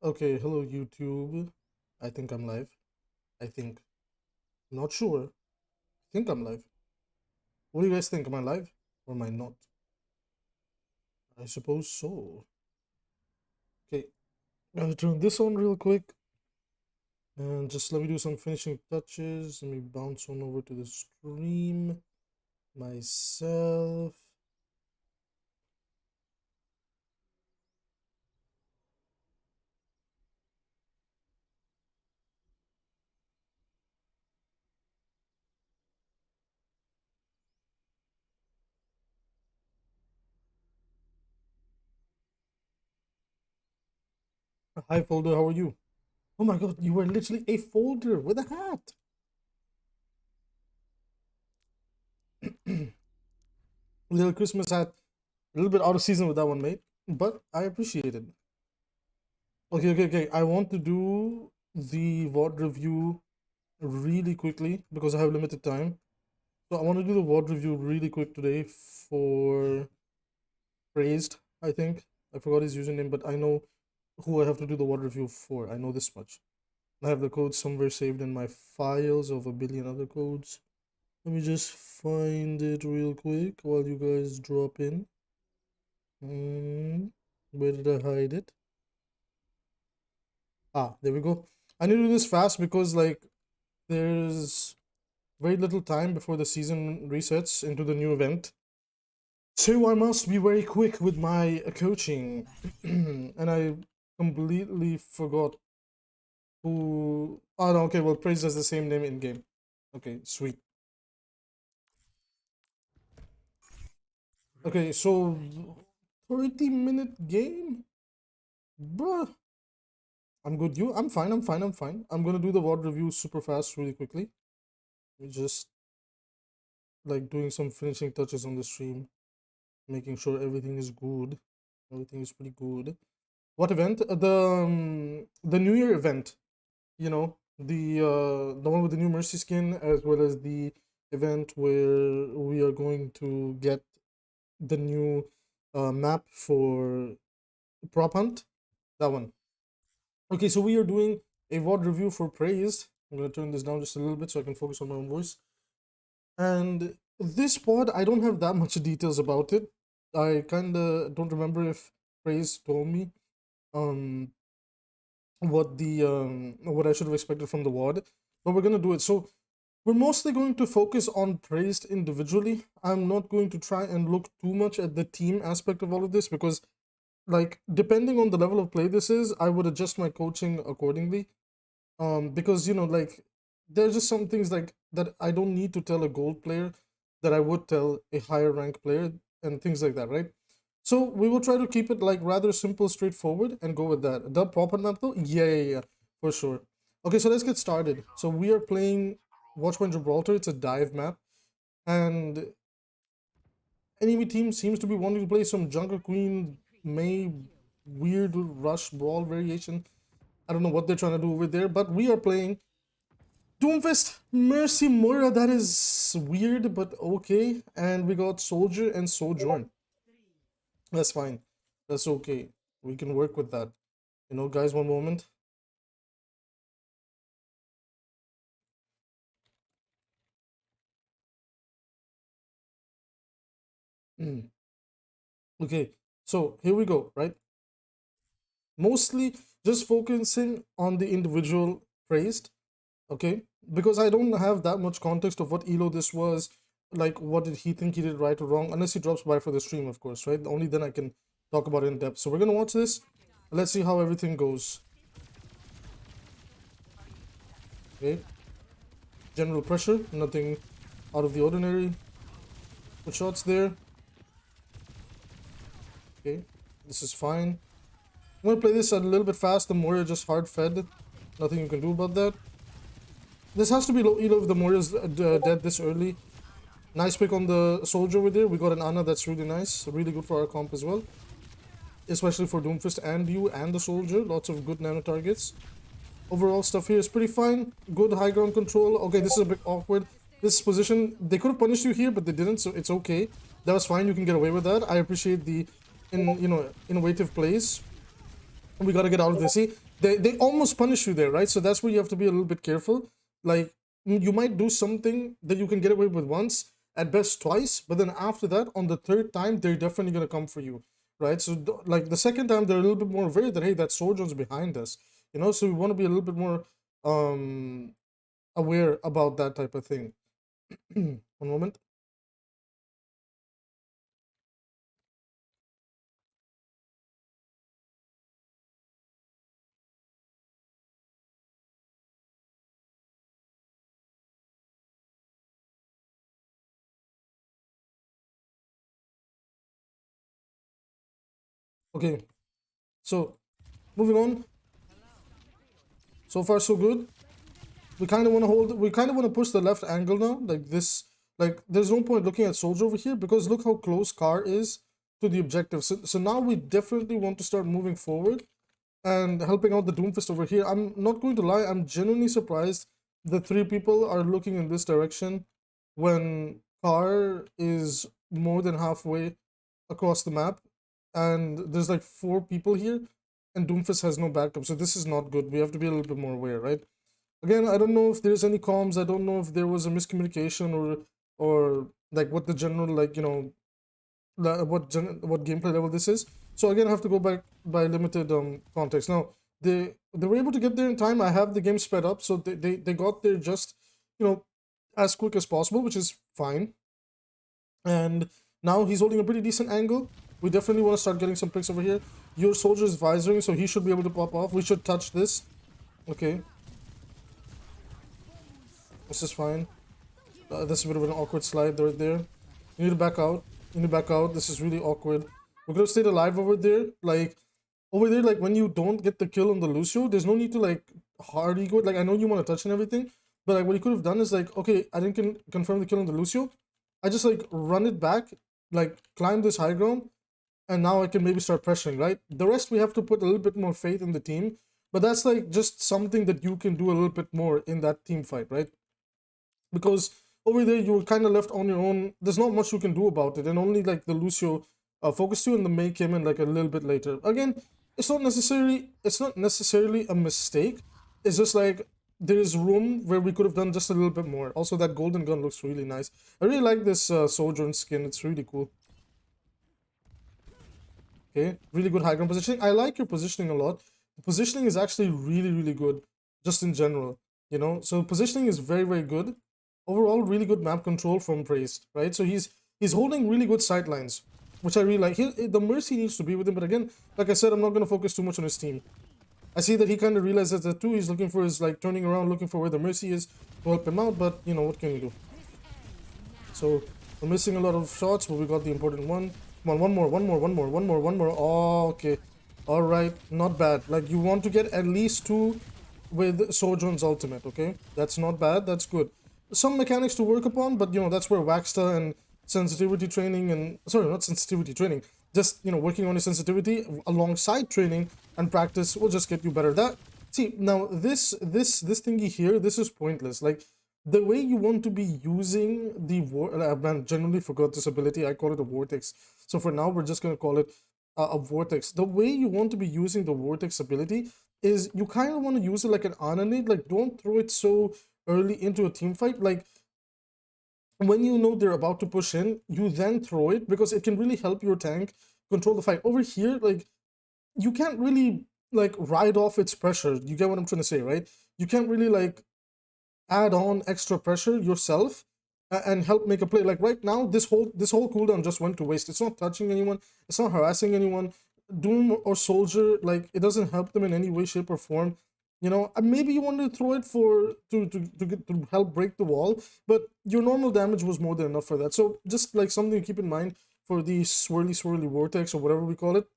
Okay, hello YouTube. I think I'm live. I think. Not sure. I think I'm live. What do you guys think? Am I live or am I not? I suppose so. Okay, I'll turn this on real quick and just let me do some finishing touches. Let me bounce on over to the stream myself. Hi, Folder. How are you? Oh my god, you were literally a folder with a hat. Little Christmas hat. A little bit out of season with that one, mate. But I appreciate it. Okay. I want to do the VOD review really quickly because I have limited time. So I want to do the VOD review really quick today for Praised, I think. I forgot his username, but I know who I have to do the VOD review for. I know this much. I have the code somewhere saved in my files of a billion other codes. Let me just find it real quick while you guys drop in. Where did I hide it? Ah, there we go. I need to do this fast because like there's very little time before the season resets into the new event. So I must be very quick with my coaching. And I completely forgot who. Oh, no, okay, well, Praise has the same name in game. Okay, sweet. Okay, so 30-minute game? Bruh. I'm good. You? I'm fine. I'm gonna do the VOD review super fast, really quickly. Just like doing some finishing touches on the stream, making sure everything is good. Everything is pretty good. What event? The New Year event. You know, the one with the new Mercy skin, as well as the event where we are going to get the new map for prop hunt. That one. Okay, so we are doing a VOD review for Praised. I'm gonna turn this down just a little bit so I can focus on my own voice. And this pod, I don't have that much details about it. I kind of don't remember if Praise told me um what I should have expected from the WOD, but we're gonna do it. So we're mostly going to focus on Praised individually. I'm not going to try and look too much at the team aspect of all of this because, like, depending on the level of play this is, I would adjust my coaching accordingly. Because like, there's just some things like that I don't need to tell a gold player that I would tell a higher rank player and things like that, right? So we will try to keep it like rather simple, straightforward, and go with that. The proper map though, yeah, for sure. Okay, so let's get started. So we are playing Watchpoint Gibraltar. It's a dive map, and enemy team seems to be wanting to play some Junker Queen May weird rush brawl variation. I don't know what they're trying to do over there, but we are playing Doomfist, Mercy Moira. That is weird, but okay. And we got Soldier and Sojourn. That's fine. That's okay. We can work with that. Guys, one moment. Okay, so here we go, right? Mostly just focusing on the individual praised, okay? Because I don't have that much context of what elo this was, like what did he think he did right or wrong, unless he drops by for the stream, of course, right? Only then I can talk about it in depth. So we're gonna watch this. Let's see how everything goes. Okay, general pressure, nothing out of the ordinary. Good shots there. Okay, this is fine. I'm gonna play this a little bit fast. The Moria just hard fed. Nothing you can do about that. This has to be low elo if the Moria's dead this early. Nice pick on the soldier over there. We got an Ana that's really nice. Really good for our comp as well. Especially for Doomfist and you and the soldier. Lots of good nano targets. Overall stuff here is pretty fine. Good high ground control. Okay, this is a bit awkward. This position, they could have punished you here, but they didn't, so it's okay. That was fine. You can get away with that. I appreciate the innovative plays. We gotta get out of this. See, they almost punish you there, right? So that's where you have to be a little bit careful. Like you might do something that you can get away with once, at best twice, but then after that, on the third time, they're definitely gonna come for you, right? So like the second time, they're a little bit more aware that hey, that soldier's behind us, So we want to be a little bit more aware about that type of thing. One moment. Okay, so moving on. So far, so good. We kind of want to we kind of want to push the left angle now, like this. Like, there's no point looking at soldier over here because look how close car is to the objective. So now we definitely want to start moving forward and helping out the Doomfist over here. I'm not going to lie, I'm genuinely surprised the three people are looking in this direction when car is more than halfway across the map and there's like four people here and Doomfist has no backup. So this is not good. We have to be a little bit more aware, right? Again, I don't know if there's any comms. I don't know if there was a miscommunication or like what the general what gameplay level this is. So again, I have to go back by limited context. Now they were able to get there in time. I have the game sped up, so they got there just as quick as possible, which is fine. And now he's holding a pretty decent angle. We definitely want to start getting some picks over here. Your soldier is visoring, so he should be able to pop off. We should touch this. Okay. This is fine. This is a bit of an awkward slide right there. You need to back out. You need to back out. This is really awkward. We could have stayed alive over there. Like, over there, like, when you don't get the kill on the Lucio, there's no need to, like, hard ego it. Like, I know you want to touch and everything, but, like, what you could have done is, like, okay, I didn't confirm the kill on the Lucio. I just, like, run it back, like, climb this high ground, and now I can maybe start pressuring, right? The rest, we have to put a little bit more faith in the team, but that's, like, just something that you can do a little bit more in that team fight, right? Because over there you were kind of left on your own. There's not much you can do about it, and only like the Lucio focused you, and the May came in like a little bit later. Again, it's not necessarily a mistake. It's just like there's room where we could have done just a little bit more. Also, that golden gun looks really nice. I really like this Sojourn skin. It's really cool. Okay, really good high ground positioning. I like your positioning a lot. The positioning is actually really good, just in general. So positioning is very good. Overall, really good map control from Praised, right? So he's holding really good sight lines, which I really like. The Mercy needs to be with him, but again, like I said, I'm not going to focus too much on his team. I see that he kind of realizes that too. He's looking for his, like, turning around, looking for where the Mercy is to help him out, but, what can you do? So, we're missing a lot of shots, but we got the important one. Come on, one more. Oh, okay. Alright, not bad. Like, you want to get at least two with Sojourn's ultimate, okay? That's not bad, that's good. Some mechanics to work upon, but, that's where Waxta and sensitivity training and... Sorry, not sensitivity training. Just, working on your sensitivity alongside training and practice will just get you better. See, now, this thingy here, this is pointless. Like, the way you want to be using the man, generally forgot this ability. I call it a vortex. So for now, we're just going to call it a vortex. The way you want to be using the vortex ability is you kind of want to use it like an Ananade. Like, don't throw it so early into a team fight. Like, when you know they're about to push in, you then throw it because it can really help your tank control the fight. Over here, like, you can't really, like, ride off its pressure. You get what I'm trying to say, right? You can't really, like, add on extra pressure yourself and help make a play. Like right now, this whole cooldown just went to waste. It's not touching anyone. It's not harassing anyone. Doom or Soldier, like, it doesn't help them in any way, shape, or form. Maybe you want to throw it to help break the wall, but your normal damage was more than enough for that. So just like something to keep in mind for the swirly vortex or whatever we call it,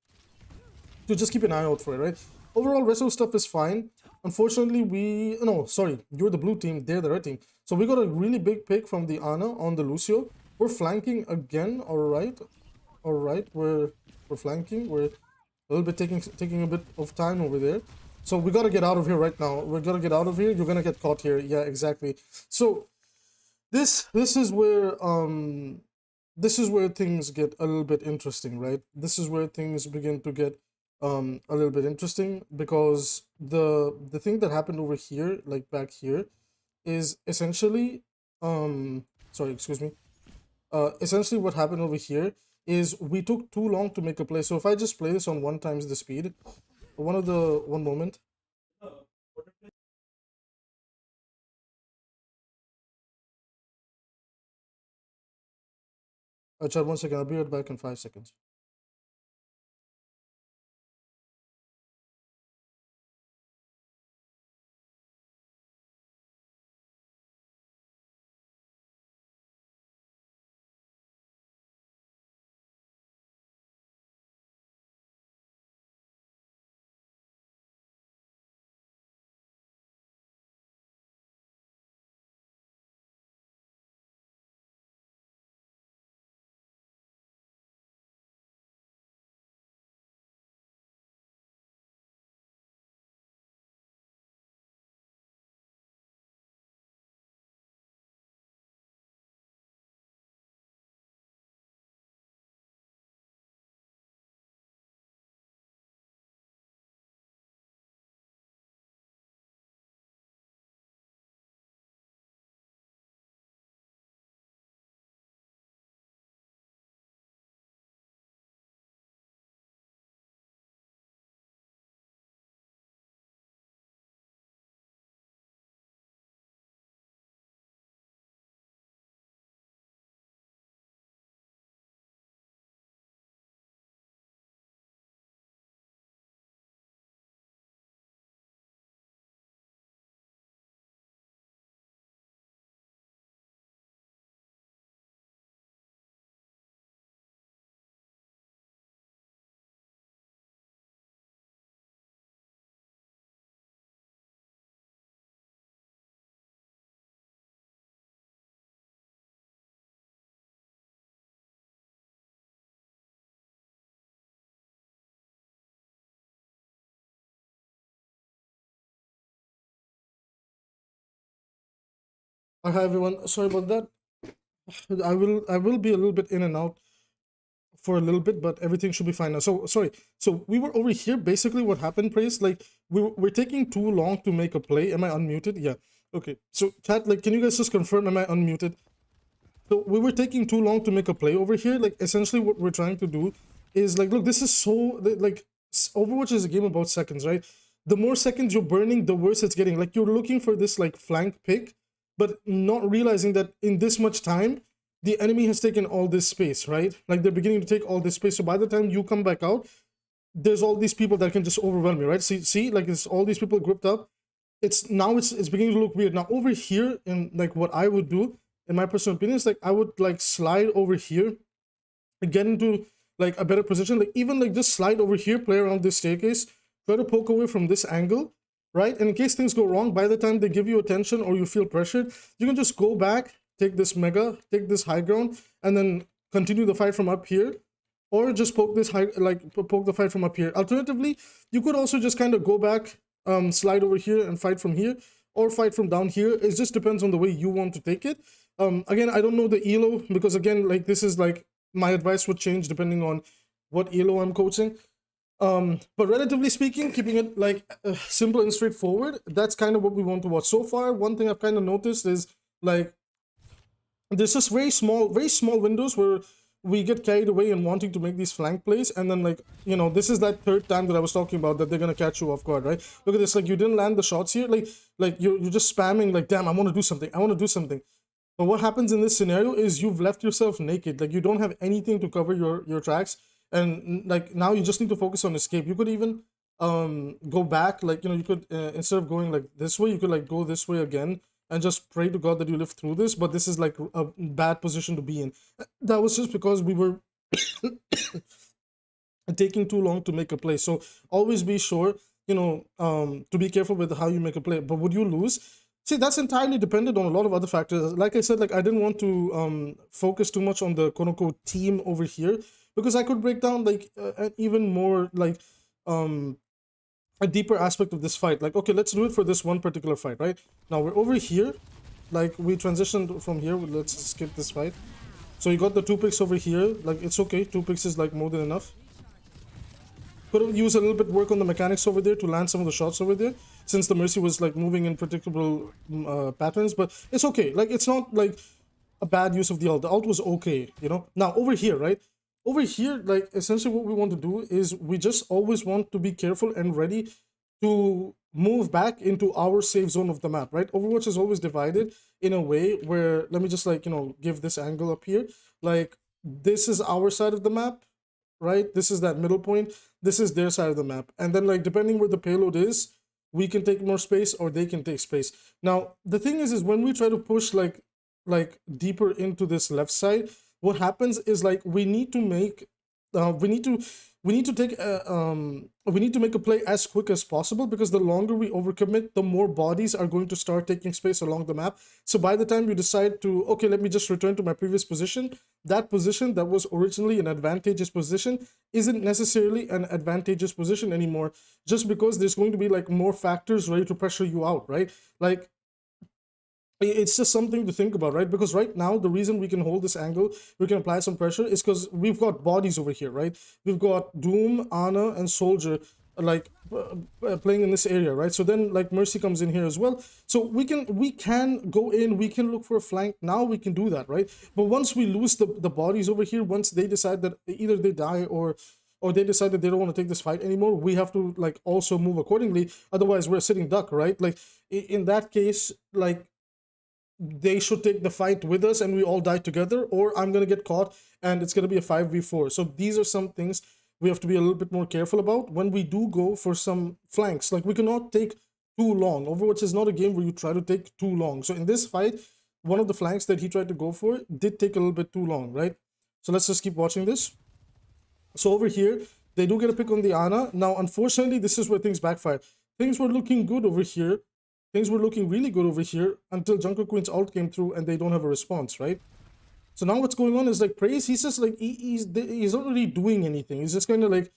to just keep an eye out for it, right? Overall, rest of stuff is fine. Unfortunately, no, sorry, you're the blue team, they're the red team. So we got a really big pick from the Ana on the Lucio. We're flanking again, alright. Alright, we're flanking. We're a little bit taking a bit of time over there. So we gotta get out of here right now. We're gonna get out of here. You're gonna get caught here. Yeah, exactly. So this is where this is where things get a little bit interesting, right? This is where things begin to get a little bit interesting, because the thing that happened over here, like back here, is essentially sorry, excuse me. Essentially what happened over here is we took too long to make a play. So if I just play this on 1 times the speed, one moment. Chad, 1 second. I'll be right back in 5 seconds. Hi everyone. Sorry about that. I will be a little bit in and out for a little bit, but everything should be fine now. So sorry. So we were over here. Basically, what happened, Praise? Like we're taking too long to make a play. Am I unmuted? Yeah. Okay. So chat, like, can you guys just confirm? Am I unmuted? So we were taking too long to make a play over here. Like essentially, what we're trying to do is like, look, this is so like Overwatch is a game about seconds, right? The more seconds you're burning, the worse it's getting. Like you're looking for this like flank pick, but not realizing that in this much time, the enemy has taken all this space, right? Like they're beginning to take all this space. So by the time you come back out, there's all these people that can just overwhelm you, right? See, like it's all these people gripped up. It's beginning to look weird. Now over here, in like what I would do, in my personal opinion, is like I would like slide over here, get into like a better position. Like even like just slide over here, play around this staircase, try to poke away from this angle, right? And in case things go wrong, by the time they give you attention or you feel pressured, you can just go back, take this mega, take this high ground, and then continue the fight from up here, or just poke this high, like poke the fight from up here. Alternatively, you could also just kind of go back, slide over here and fight from here, or fight from down here. It just depends on the way you want to take it. Again, I don't know the elo, because again, like this is like my advice would change depending on what elo I'm coaching. But relatively speaking, keeping it like simple and straightforward, that's kind of what we want to watch. So far, one thing I've kind of noticed is like there's just very small windows where we get carried away in wanting to make these flank plays, and then like, you know, this is that third time that I was talking about that they're gonna catch you off guard, right? Look at this, like you didn't land the shots here, like you're just spamming like, damn, I want to do something, I want to do something. But what happens in this scenario is you've left yourself naked, like you don't have anything to cover your tracks, and like now you just need to focus on escape. You could even go back, like, you know, you could instead of going like this way, you could like go this way again and just pray to God that you live through this. But this is like a bad position to be in. That was just because we were taking too long to make a play. So always be sure, you know, to be careful with how you make a play. But would you lose? See, that's entirely dependent on a lot of other factors. Like I said, like I didn't want to focus too much on the quote unquote team over here, because I could break down like an even more like a deeper aspect of this fight. Like, okay, let's do it for this one particular fight, right? Now we're over here, like we transitioned from here. Let's skip this fight. So you got the 2 picks over here. Like, it's okay. 2 picks is like more than enough. Could have used a little bit work on the mechanics over there to land some of the shots over there, since the Mercy was like moving in predictable patterns. But it's okay. Like, it's not like a bad use of the ult. The ult was okay, you know. Now over here, right? Over here, like, essentially what we want to do is we just always want to be careful and ready to move back into our safe zone of the map, right? Overwatch is always divided in a way where, let me just like, you know, give this angle up here. Like, this is our side of the map, right? This is that middle point. This is their side of the map. And then, like, depending where the payload is, we can take more space or they can take space. Now, the thing is when we try to push like deeper into this left side, what happens is like we need to make we need to take we need to make a play as quick as possible, because the longer we overcommit, the more bodies are going to start taking space along the map. So by the time you decide to, okay, let me just return to my previous position, that position that was originally an advantageous position isn't necessarily an advantageous position anymore, just because there's going to be like more factors ready to pressure you out, right? Like, it's just something to think about, right? Because right now, the reason we can hold this angle, we can apply some pressure, is because we've got bodies over here, right? We've got Doom, Ana, and Soldier like playing in this area, right? So then like Mercy comes in here as well. So we can go in, we can look for a flank. Now we can do that, right? But once we lose the bodies over here, once they decide that either they die or they decide that they don't want to take this fight anymore, we have to like also move accordingly. Otherwise, we're a sitting duck, right? Like in that case, like, they should take the fight with us and we all die together, or I'm going to get caught and it's going to be a 5v4. So these are some things we have to be a little bit more careful about when we do go for some flanks. Like, we cannot take too long. Overwatch is not a game where you try to take too long. So in this fight, one of the flanks that he tried to go for did take a little bit too long, right? So let's just keep watching this. So over here, they do get a pick on the Ana. Now, unfortunately, this is where things backfire. Things were looking good over here. Things were looking really good over here until Junker Queen's ult came through and they don't have a response, right? So now what's going on is like Praise, he's just like, he's not really doing anything. He's just kind of like,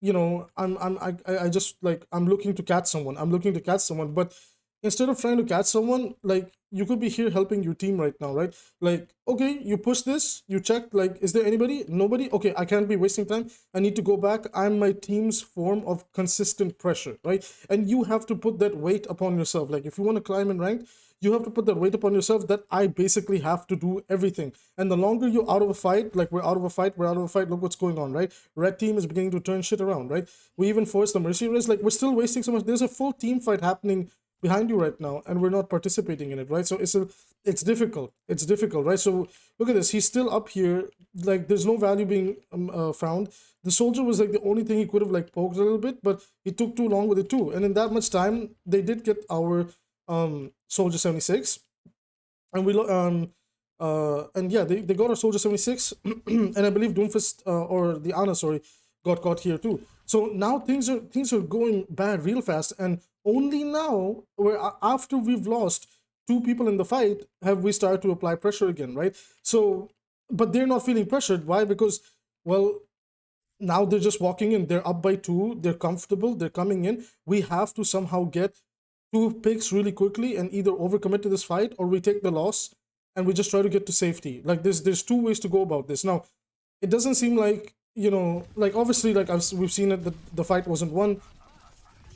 you know, I just like, I'm looking to catch someone. I'm looking to catch someone. But instead of trying to catch someone, like, you could be here helping your team right now, right? Like, okay, you push this, you check, like, is there anybody? Nobody? Okay, I can't be wasting time. I need to go back. I'm my team's form of consistent pressure, right? And you have to put that weight upon yourself. Like, if you want to climb in rank, you have to put that weight upon yourself that I basically have to do everything. And the longer you're out of a fight, like, we're out of a fight, look what's going on, right? Red team is beginning to turn shit around, right? We even forced the Mercy Race, like, we're still wasting so much. There's a full team fight happening behind you right now and we're not participating in it, right? So it's difficult, right? So look at this, he's still up here, like, there's no value being found. The Soldier was like the only thing he could have like poked a little bit, but he took too long with it too. And in that much time, they did get our Soldier 76, and we and yeah, they got our Soldier 76 and I believe Doomfist or the Ana, sorry, got caught here too. So now things are going bad real fast, and only now, where after we've lost 2 people in the fight, have we started to apply pressure again, right? So, but they're not feeling pressured. Why? Because, well, now they're just walking in. They're up by 2. They're comfortable. They're coming in. We have to somehow get 2 picks really quickly and either overcommit to this fight or we take the loss and we just try to get to safety. Like, there's 2 ways to go about this. Now, it doesn't seem like, you know, like, obviously, like, we've seen it, the fight wasn't won.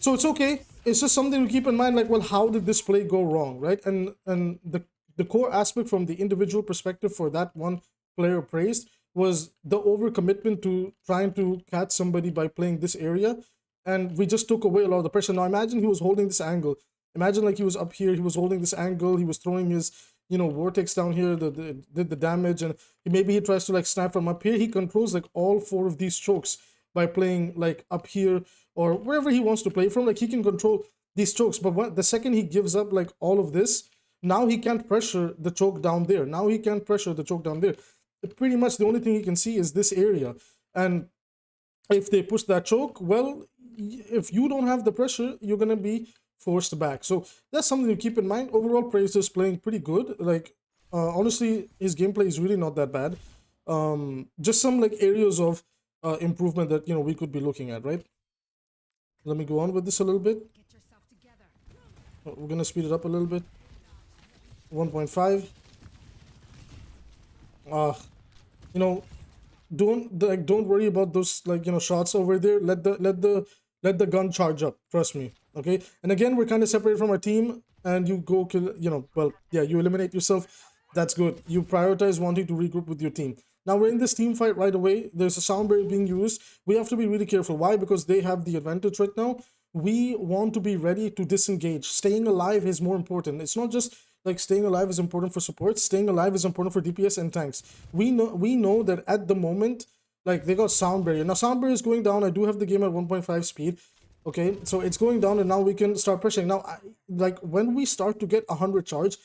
So it's okay. It's just something to keep in mind, like, well, how did this play go wrong, right? And the core aspect from the individual perspective for that one player praised was the overcommitment to trying to catch somebody by playing this area, and we just took away a lot of the pressure. Now imagine he was holding this angle. Imagine like he was up here, he was holding this angle, he was throwing his, you know, vortex down here, did the damage, and maybe he tries to like snap from up here. He controls like all 4 of these chokes by playing like up here or wherever he wants to play from. Like, he can control these chokes, but the second he gives up like all of this, now he can't pressure the choke down there. Now he can't pressure the choke down there. Pretty much the only thing he can see is this area. And if they push that choke, well, if you don't have the pressure, you're gonna be forced back. So that's something to keep in mind. Overall, Praise is playing pretty good. Like, honestly, his gameplay is really not that bad. Just some like areas of improvement that, you know, we could be looking at, right? Let me go on with this a little bit. We're gonna speed it up a little bit. 1.5. you know, don't worry about those, like, shots over there. Let the gun charge up, trust me. Okay, and again, we're kind of separated from our team, and you go kill, well, yeah, you eliminate yourself. That's good. You prioritize wanting to regroup with your team. Now we're in this team fight right away. There's a sound barrier being used. We have to be really careful. Why? Because they have the advantage right now. We want to be ready to disengage. Staying alive is more important. It's not just like staying alive is important for support. Staying alive is important for DPS and tanks. We know that at the moment, like, they got sound barrier. Now sound barrier is going down. I do have the game at 1.5 speed. Okay, so it's going down, and now we can start pushing. Now, like, when we start to get 100 charge,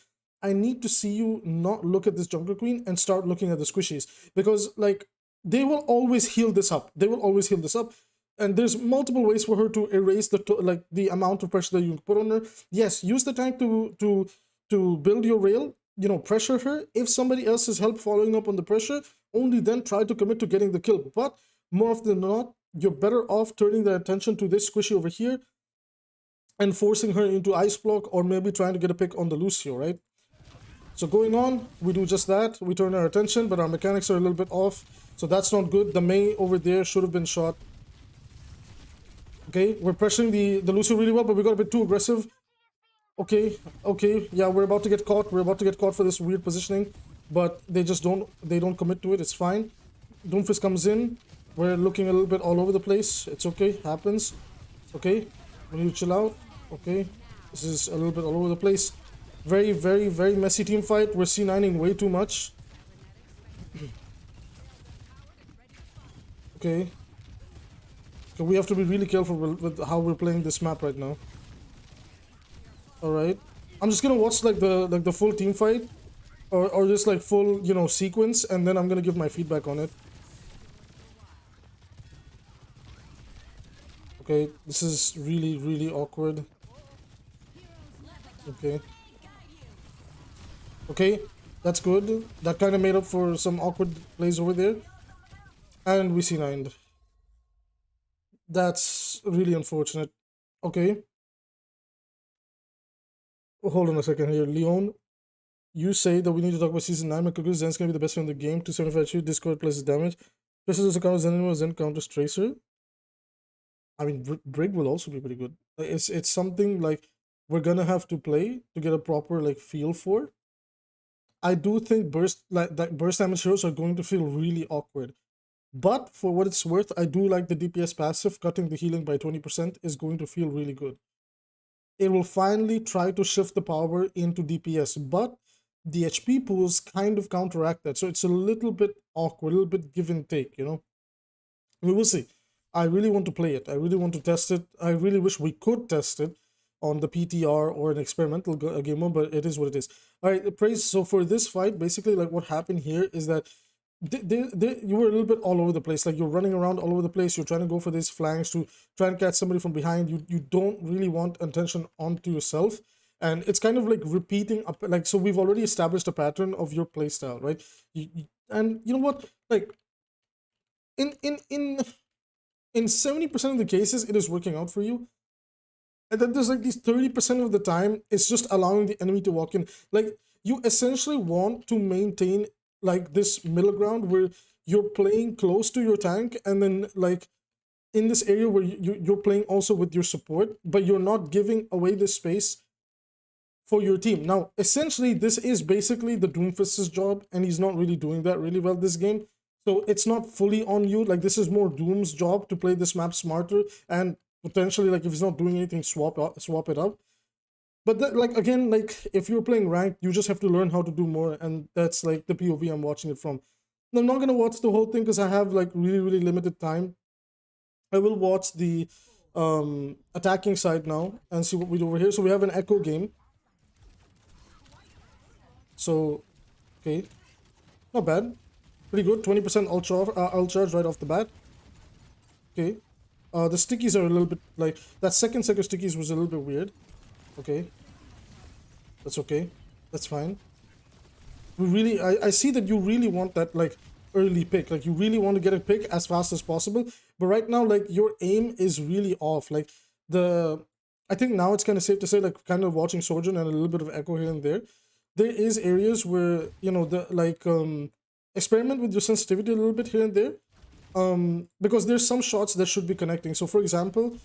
I need to see you not look at this jungle queen and start looking at the squishies, because, like, they will always heal this up. They will always heal this up, and there's multiple ways for her to erase like the amount of pressure that you put on her. Yes, use the tank to build your rail. Pressure her. If somebody else has help following up on the pressure, only then try to commit to getting the kill. But more often than not, you're better off turning their attention to this squishy over here and forcing her into ice block, or maybe trying to get a pick on the Lucio, right? So going on, we do just that. We turn our attention, but our mechanics are a little bit off, so that's not good. The Mei over there should have been shot. Okay, we're pressuring the Lucio really well, but we got a bit too aggressive. Okay, yeah, we're about to get caught. We're about to get caught for this weird positioning, but they don't commit to it. It's fine. Doomfist comes in. We're looking a little bit all over the place. It's okay, happens. Okay, we need to chill out. Okay, this is a little bit all over the place. Very, very, very messy team fight. We're C9ing way too much. Okay. So we have to be really careful with how we're playing this map right now. Alright. I'm just gonna watch like the full team fight. Or just like full, sequence, and then I'm gonna give my feedback on it. Okay, this is really, really awkward. Okay. Okay, that's good. That kind of made up for some awkward plays over there. And we C9'd. That's really unfortunate. Okay. Hold on a second here. Leon, you say that we need to talk about Season 9. My Zen's gonna be the best in the game. 275 shoot, Discord places damage. Tracer doesn't count as enemy, Zen counters Tracer. I mean, Brig will also be pretty good. It's something like we're gonna have to play to get a proper like feel for. I do think burst damage heroes are going to feel really awkward. But for what it's worth, I do like the DPS passive. Cutting the healing by 20% is going to feel really good. It will finally try to shift the power into DPS, but the HP pools kind of counteract that. So it's a little bit awkward, a little bit give and take, We will see. I really want to play it. I really want to test it. I really wish we could test it on the PTR or an experimental game mode, but it is what it is. All right, praise. So for this fight, basically, like what happened here is that you were a little bit all over the place. Like you're running around all over the place. You're trying to go for these flanks to try and catch somebody from behind. You don't really want attention onto yourself. And it's kind of like repeating up, like, so we've already established a pattern of your playstyle, right? And you know what? Like in 70% of the cases, it is working out for you. And then there's like these 30% of the time, it's just allowing the enemy to walk in. Like, you essentially want to maintain like this middle ground where you're playing close to your tank, and then like in this area where you're playing also with your support, but you're not giving away the space for your team. Now, essentially, this is basically the Doomfist's job, and he's not really doing that really well this game. So it's not fully on you. Like, this is more Doom's job to play this map smarter, and potentially, like, if he's not doing anything, swap it up. But that, like, again, like, if you're playing ranked, you just have to learn how to do more, and that's like the POV I'm watching it from. I'm not gonna watch the whole thing because I have like really, really limited time. I will watch the attacking side now and see what we do over here. So we have an echo game. So, okay, not bad, pretty good. 20% ult charge right off the bat. Okay, the stickies are a little bit like that. Second stickies was a little bit weird. Okay, that's okay. That's fine. We really, I see that you really want that like early pick. Like you really want to get a pick as fast as possible. But right now, like your aim is really off. Like I think now it's kind of safe to say, like kind of watching Sojourn and a little bit of echo here and there. There is areas where, you know, experiment with your sensitivity a little bit here and there, because there's some shots that should be connecting. So for example,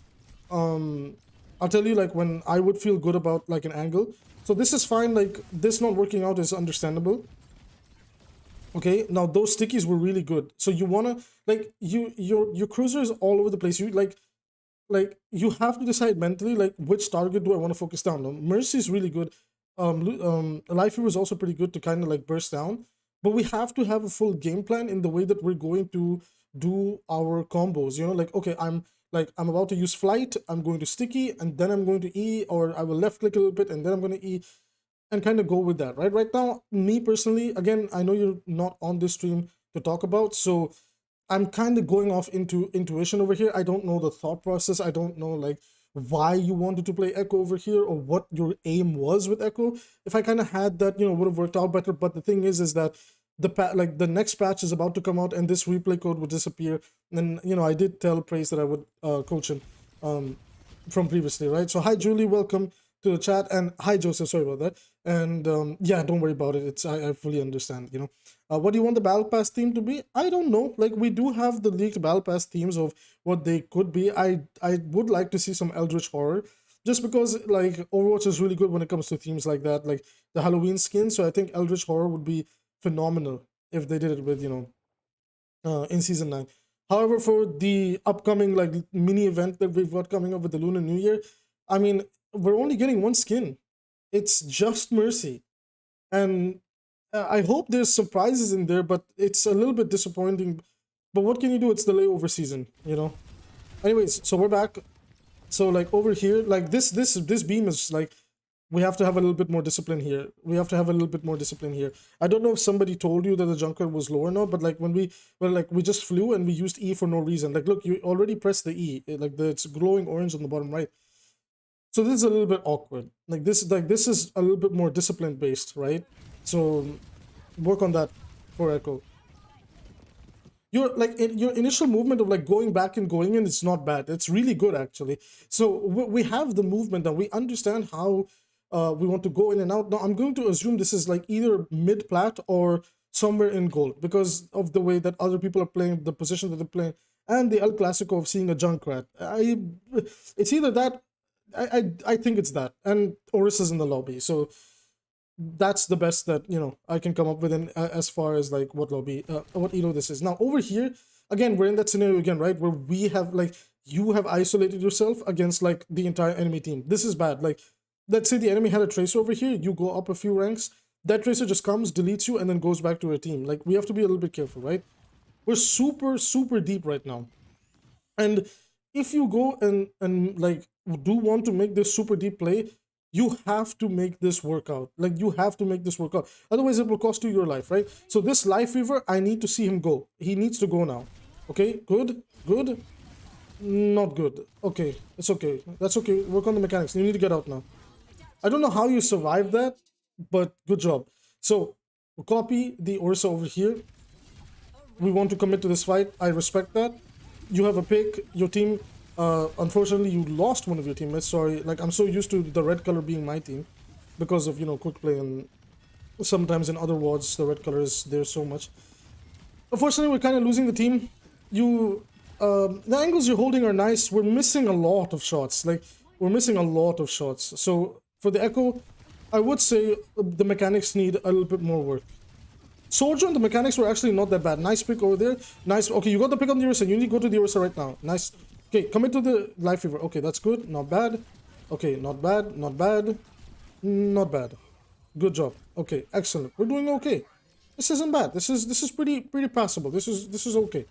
I'll tell you, like, when I would feel good about like an angle. So this is fine, like this not working out is understandable. Okay, now those stickies were really good. So you wanna, like, your cruiser is all over the place. You like you have to decide mentally, like, which target do I want to focus down. Now, Mercy is really good. Life Fever is also pretty good to kind of like burst down, but we have to have a full game plan in the way that we're going to do our combos. You know, like, okay, I'm about to use flight, I'm going to sticky, and then I'm going to E, or I will left click a little bit and then I'm going to E, and kind of go with that. Right now, me personally, again, I know you're not on this stream to talk about, so I'm kind of going off into intuition over here. I don't know the thought process. I don't know like why you wanted to play Echo over here or what your aim was with Echo. If I kind of had that, you know, would have worked out better. But the thing is that the next patch is about to come out and this replay code would disappear. And you know, I did tell Praise that I would coach him from previously, right? So hi Julie, welcome to the chat, and hi Joseph, sorry about that. And yeah, don't worry about it. I fully understand, you know. What do you want the battle pass theme to be? I don't know. Like, we do have the leaked battle pass themes of what they could be. I would like to see some Eldritch horror, just because like Overwatch is really good when it comes to themes like that, like the Halloween skin. So I think Eldritch horror would be phenomenal if they did it with, you know, in season 9. However, for the upcoming like mini event that we've got coming up with the Lunar New Year, I mean, we're only getting one skin. It's just Mercy, and I hope there's surprises in there, but it's a little bit disappointing. But what can you do? It's the layover season, you know. Anyways, so we're back. So like over here, like this beam is like, we have to have a little bit more discipline here. We have to have a little bit more discipline here. I don't know if somebody told you that the Junker was low or not, but like when we just flew and we used E for no reason. Like, look, you already pressed the E, like it's glowing orange on the bottom right. So this is a little bit awkward. Like this is a little bit more discipline based, right? So work on that for Echo. Your initial movement of like going back and going in, it's not bad. It's really good actually. So we have the movement and we understand how we want to go in and out. Now I'm going to assume this is like either mid plat or somewhere in gold because of the way that other people are playing, the position that they're playing, and the El Clasico of seeing a Junkrat. It's either that. I think it's that, and Oris is in the lobby, so that's the best that, you know, I can come up with in, as far as like what lobby, what elo this is. Now over here, again, we're in that scenario again, right, where we have like, you have isolated yourself against like the entire enemy team. This is bad. Like, let's say the enemy had a tracer over here, you go up a few ranks, that tracer just comes, deletes you, and then goes back to her team. Like, we have to be a little bit careful, right? We're super deep right now, and if you go and like do want to make this super deep play, you have to make this work out. Like, you have to make this work out. Otherwise, it will cost you your life, right? So this Life Fever, I need to see him go. He needs to go now. Okay, good, good, not good. Okay, it's okay. That's okay. Work on the mechanics. You need to get out now. I don't know how you survived that, but good job. So we'll copy the Orisa over here. We want to commit to this fight. I respect that. You have a pick. Your team, unfortunately, you lost one of your teammates. Sorry. Like, I'm so used to the red color being my team because of, you know, quick play, and sometimes in other WODs, the red color is there so much. Unfortunately, we're kind of losing the team. The angles you're holding are nice. We're missing a lot of shots. Like, we're missing a lot of shots. So for the Echo, I would say the mechanics need a little bit more work. Soldier and the mechanics were actually not that bad. Nice pick over there. Nice. Okay, you got the pick on the Ursa. You need to go to the Ursa right now. Nice. Okay, commit to the Life Fever. Okay, that's good. Not bad. Okay, not bad. Not bad. Not bad. Good job. Okay, excellent. We're doing okay. This isn't bad. This is pretty passable. This is okay.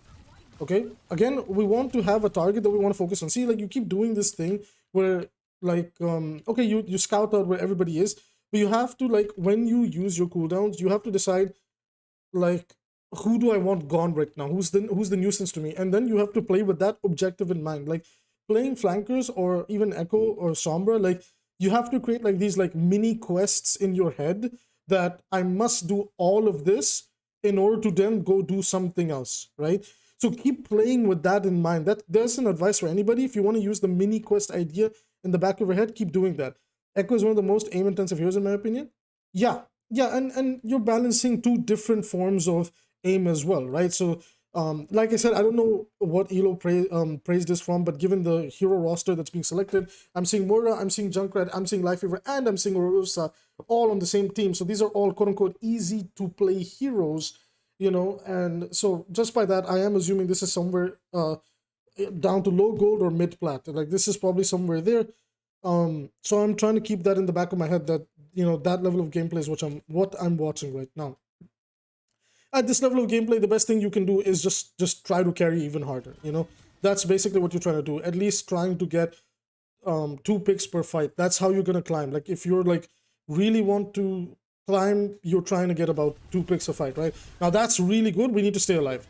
Okay. Again, we want to have a target that we want to focus on. See, like, you keep doing this thing where like okay, you scout out where everybody is, but you have to, like, when you use your cooldowns, you have to decide, like, who do I want gone right now? Who's the nuisance to me? And then you have to play with that objective in mind. Like, playing flankers or even Echo or Sombra, like, you have to create like these like mini quests in your head that I must do all of this in order to then go do something else, right? So keep playing with that in mind. There's an advice for anybody. If you want to use the mini quest idea in the back of your head, keep doing that. Echo is one of the most aim-intensive heroes in my opinion. Yeah, and you're balancing two different forms of aim as well, right? So like I said, I don't know what Elo praised this from, but given the hero roster that's being selected, I'm seeing Moira, I'm seeing Junkrat, I'm seeing Lifeweaver, and I'm seeing Ursa all on the same team. So these are all quote unquote easy to play heroes, you know, and so just by that, I am assuming this is somewhere down to low gold or mid plat. Like this is probably somewhere there. So I'm trying to keep that in the back of my head that, you know, that level of gameplay is what I'm watching right now. At this level of gameplay, the best thing you can do is just try to carry even harder. You know, that's basically what you're trying to do. At least trying to get 2 picks per fight. That's how you're gonna climb. Like if you're like really want to climb, you're trying to get about 2 picks a fight, right? Now that's really good. We need to stay alive.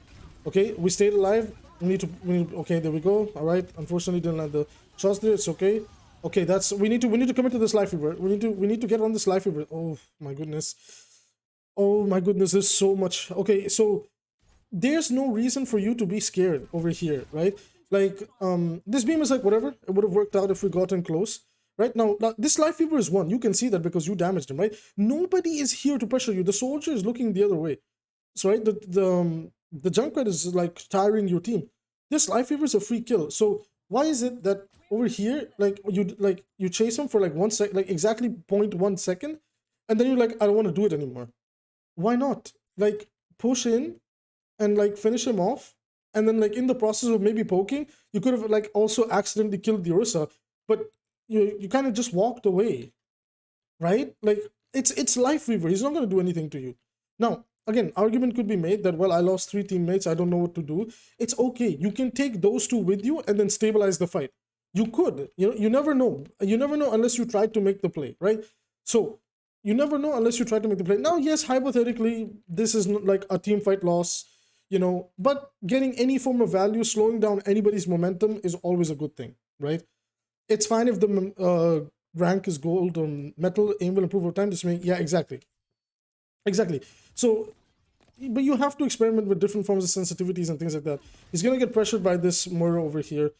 Okay, we stayed alive. Okay, there we go. All right. Unfortunately, didn't land the shots there. It's okay. Okay, that's we need to commit to this life fever. We need to get on this life fever. Oh my goodness. Oh my goodness, there's so much. Okay, so there's no reason for you to be scared over here, right? Like, this beam is like whatever. It would have worked out if we got in close. Right now, this life fever is one. You can see that because you damaged him, right? Nobody is here to pressure you. The soldier is looking the other way. So right, the Junkrat is like tiring your team. This life fever is a free kill. So why is it that over here, like you chase him for like 1 sec, like exactly 0.1 second, and then you're like, I don't want to do it anymore. Why not? Like push in and like finish him off, and then like in the process of maybe poking, you could have like also accidentally killed the Ursa, but you kind of just walked away, right? Like it's life weaver. He's not gonna do anything to you. Now again, argument could be made that well, I lost 3 teammates. I don't know what to do. It's okay. You can take those 2 with you and then stabilize the fight. You could. You know, you never know. You never know unless you try to make the play, right? So you never know unless you try to make the play. Now, yes, hypothetically, this is not like a team fight loss, you know, but getting any form of value, slowing down anybody's momentum is always a good thing, right? It's fine if the rank is gold or metal, aim will improve over time. Just make, yeah, exactly. Exactly. So, but you have to experiment with different forms of sensitivities and things like that. He's going to get pressured by this Moira over here.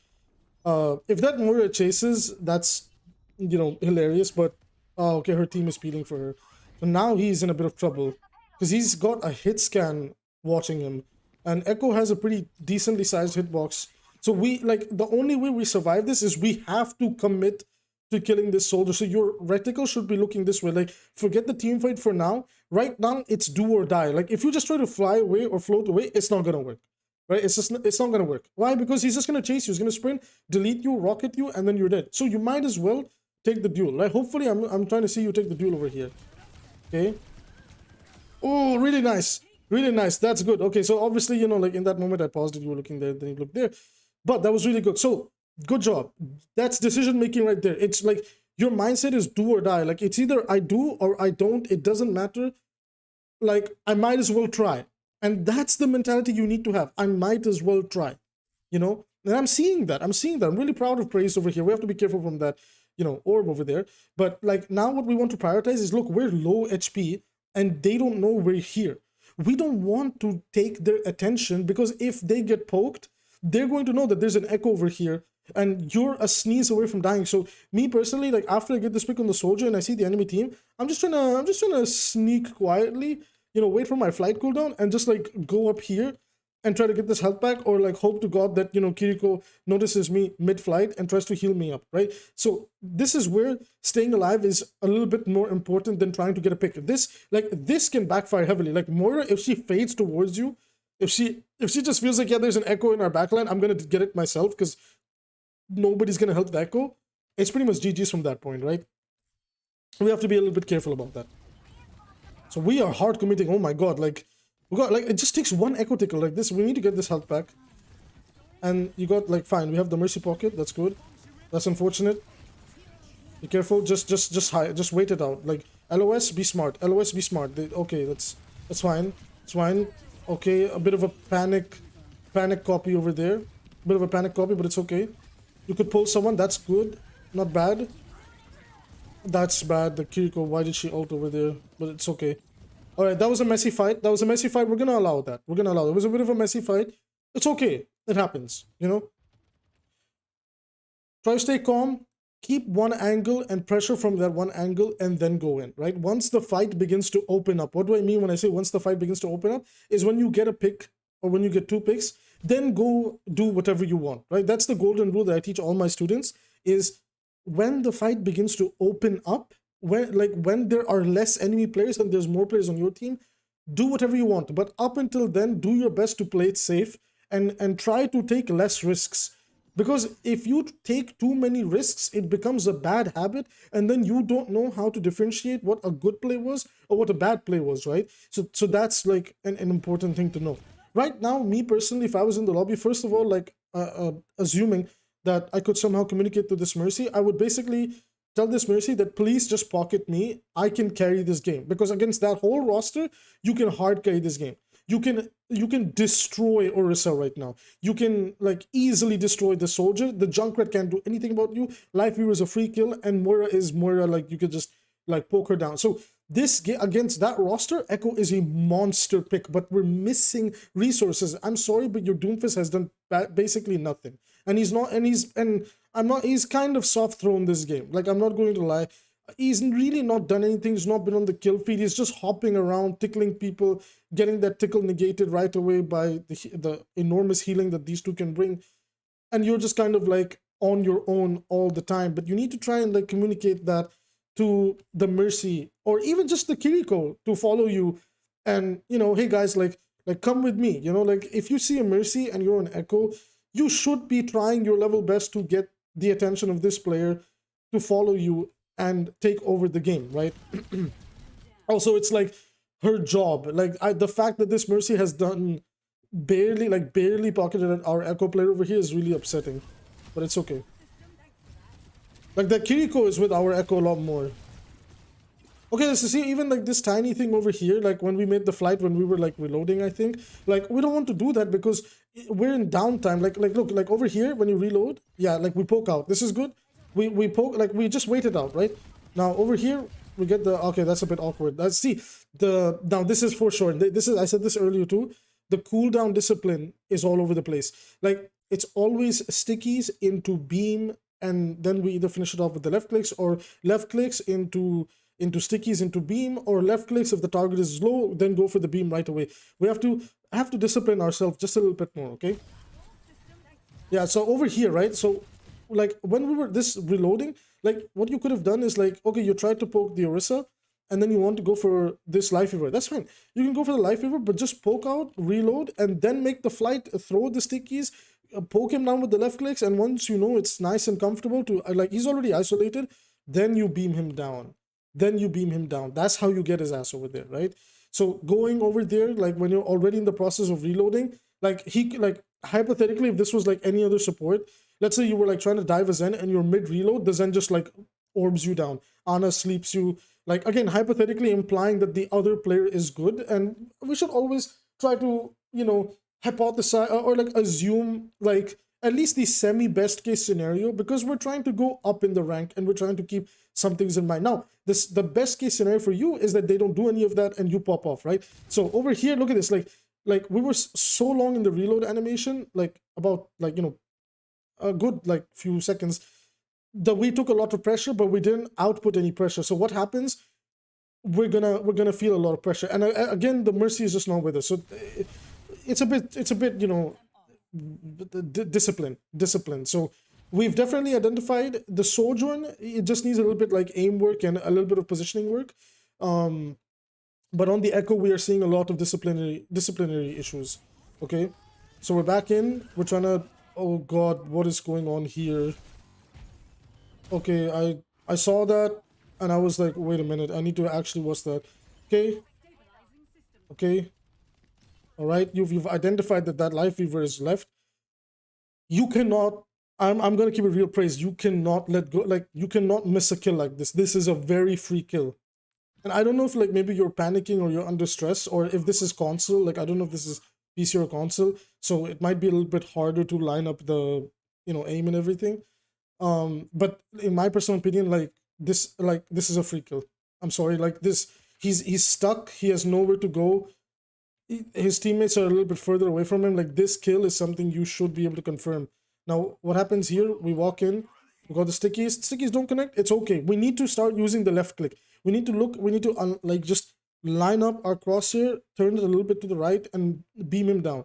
If that Moira chases, that's, you know, hilarious, but okay, her team is speeding for her. So now he's in a bit of trouble because he's got a hit scan watching him, and Echo has a pretty decently sized hitbox. So we like the only way we survive this is we have to commit to killing this soldier. So your reticle should be looking this way. Like forget the team fight for now. Right now it's do or die. Like if you just try to fly away or float away, it's not gonna work. Right? It's not gonna work. Why? Because he's just gonna chase you. He's gonna sprint, delete you, rocket you, and then you're dead. So you might as well take the duel, right? Hopefully, I'm trying to see you take the duel over here. Okay. Oh, really nice. Really nice. That's good. Okay, so obviously, you know, like in that moment I paused it, you were looking there, then you looked there. But that was really good. So, good job. That's decision making right there. It's like your mindset is do or die. Like it's either I do or I don't. It doesn't matter. Like I might as well try. And that's the mentality you need to have. I might as well try. You know? And I'm seeing that. I'm really proud of Praise over here. We have to be careful from that, you know, orb over there. But like now what we want to prioritize is, look, we're low HP and they don't know we're here. We don't want to take their attention, because if they get poked, they're going to know that there's an Echo over here and you're a sneeze away from dying. So me personally, like after I get this pick on the soldier and I see the enemy team, I'm just trying to sneak quietly, you know, wait for my flight cooldown and just like go up here and try to get this health back, or like hope to God that, you know, Kiriko notices me mid-flight and tries to heal me up, right? So this is where staying alive is a little bit more important than trying to get a pick. This can backfire heavily. Like Moira, if she fades towards you, if she just feels like, yeah, there's an Echo in our backline, I'm gonna get it myself because nobody's gonna help the Echo. It's pretty much GG's from that point, right? We have to be a little bit careful about that. So we are hard committing. Oh my God, like we got, like, it just takes one Echo tickle like this. We need to get this health back. And you got, like, fine, we have the Mercy Pocket. That's good. That's unfortunate. Be careful. Just wait it out. Like, LOS, be smart. LOS, be smart. Okay, that's fine. It's fine. Okay, a bit of a panic copy over there. Bit of a panic copy, but it's okay. You could pull someone. That's good. Not bad. That's bad. The Kiriko, why did she ult over there? But it's okay. Alright, that was a messy fight. We're gonna allow that. It was a bit of a messy fight. It's okay. It happens, you know? Try to stay calm. keep one angle and pressure from that one angle and then go in, right? Once the fight begins to open up, what do I mean when I say once the fight begins to open up is when you get a pick or when you get 2 picks, then go do whatever you want, right? That's the golden rule that I teach all my students is when the fight begins to open up, when there are less enemy players and there's more players on your team, do whatever you want. But up until then, do your best to play it safe and try to take less risks. Because if you take too many risks, it becomes a bad habit, and then you don't know how to differentiate what a good play was or what a bad play was, right? So that's like an important thing to know. Right now, me personally, if I was in the lobby, first of all, like assuming that I could somehow communicate to this Mercy, I would basically tell this Mercy that please just pocket me. I can carry this game, because against that whole roster, you can hard carry this game. You can destroy Orisa right now. You can like easily destroy the soldier. The Junkrat can't do anything about you. Life Weaver is a free kill, and Moira is Moira. Like you could just like poke her down. So this against that roster, Echo is a monster pick, but we're missing resources. I'm sorry, but your Doomfist has done basically nothing, and he's kind of soft thrown this game. Like I'm not going to lie. He's really not done anything. He's not been on the kill feed. He's just hopping around, tickling people, getting that tickle negated right away by the enormous healing that these two can bring. And you're just kind of like on your own all the time. But you need to try and like communicate that to the Mercy or even just the Kiriko to follow you. And, you know, hey guys, like come with me. You know, like if you see a Mercy and you're an Echo, you should be trying your level best to get the attention of this player to follow you and take over the game, right? Also, it's like her job. Like the fact that this Mercy has done barely pocketed at our Echo player over here is really upsetting, but it's okay. Like that Kiriko is with our Echo a lot more. Okay, so see, even like this tiny thing over here, like when we made the flight, when we were like reloading, I think, like we don't want to do that because we're in downtime. Like look, like over here, when you reload, yeah, like we poke out. This is good. We poke, like we just wait it out, right? Now over here, we get the, okay, that's a bit awkward. Let's see, now this is for sure. This is, I said this earlier too, the cooldown discipline is all over the place. Like it's always stickies into beam, and then we either finish it off with the left clicks or left clicks into stickies into beam, or left clicks if the target is low, then go for the beam right away. We have to discipline ourselves just a little bit more, okay? Yeah, so over here, right? So like when we were this reloading, like what you could have done is like, okay, you tried to poke the Orisa and then you want to go for this Life Weaver. That's fine. You can go for the Life Weaver, but just poke out, reload, and then make the flight, throw the stickies, poke him down with the left clicks, and once you know it's nice and comfortable to, like he's already isolated, then you beam him down. That's how you get his ass over there, right? So going over there, like when you're already in the process of reloading, like hypothetically, if this was like any other support, let's say you were like trying to dive a Zen and you're mid-reload, the Zen just like orbs you down. Ana sleeps you. Like, again, hypothetically implying that the other player is good. And we should always try to, you know, hypothesize or like assume like at least the semi-best case scenario, because we're trying to go up in the rank and we're trying to keep some things in mind. Now, the best case scenario for you is that they don't do any of that and you pop off, right? So over here, look at this. Like we were so long in the reload animation, like about like, you know, a good like few seconds, that we took a lot of pressure, but we didn't output any pressure. So what happens? We're gonna feel a lot of pressure, and again, the Mercy is just not with us. So it's a bit, you know, discipline. So we've definitely identified the Sojourn. It just needs a little bit like aim work and a little bit of positioning work. But on the Echo, we are seeing a lot of disciplinary issues. Okay, so we're back in. We're trying to. Oh God, what is going on here? Okay, I saw that, and I was like, wait a minute, I need to actually watch that. Okay. All right, you've identified that Life Weaver is left. You cannot. I'm gonna keep it real, Praise. You cannot let go. Like you cannot miss a kill like this. This is a very free kill. And I don't know if like maybe you're panicking or you're under stress, or if this is console. Like I don't know if this is PC or console, so it might be a little bit harder to line up the, you know, aim and everything. But in my personal opinion, like this is a free kill. I'm sorry, like this, he's stuck. He has nowhere to go. His teammates are a little bit further away from him. Like this kill is something you should be able to confirm. Now, what happens here? We walk in. We got the stickies. Stickies don't connect. It's okay. We need to start using the left click. We need to look. We need to like just line up our crosshair, turn it a little bit to the right, and beam him down.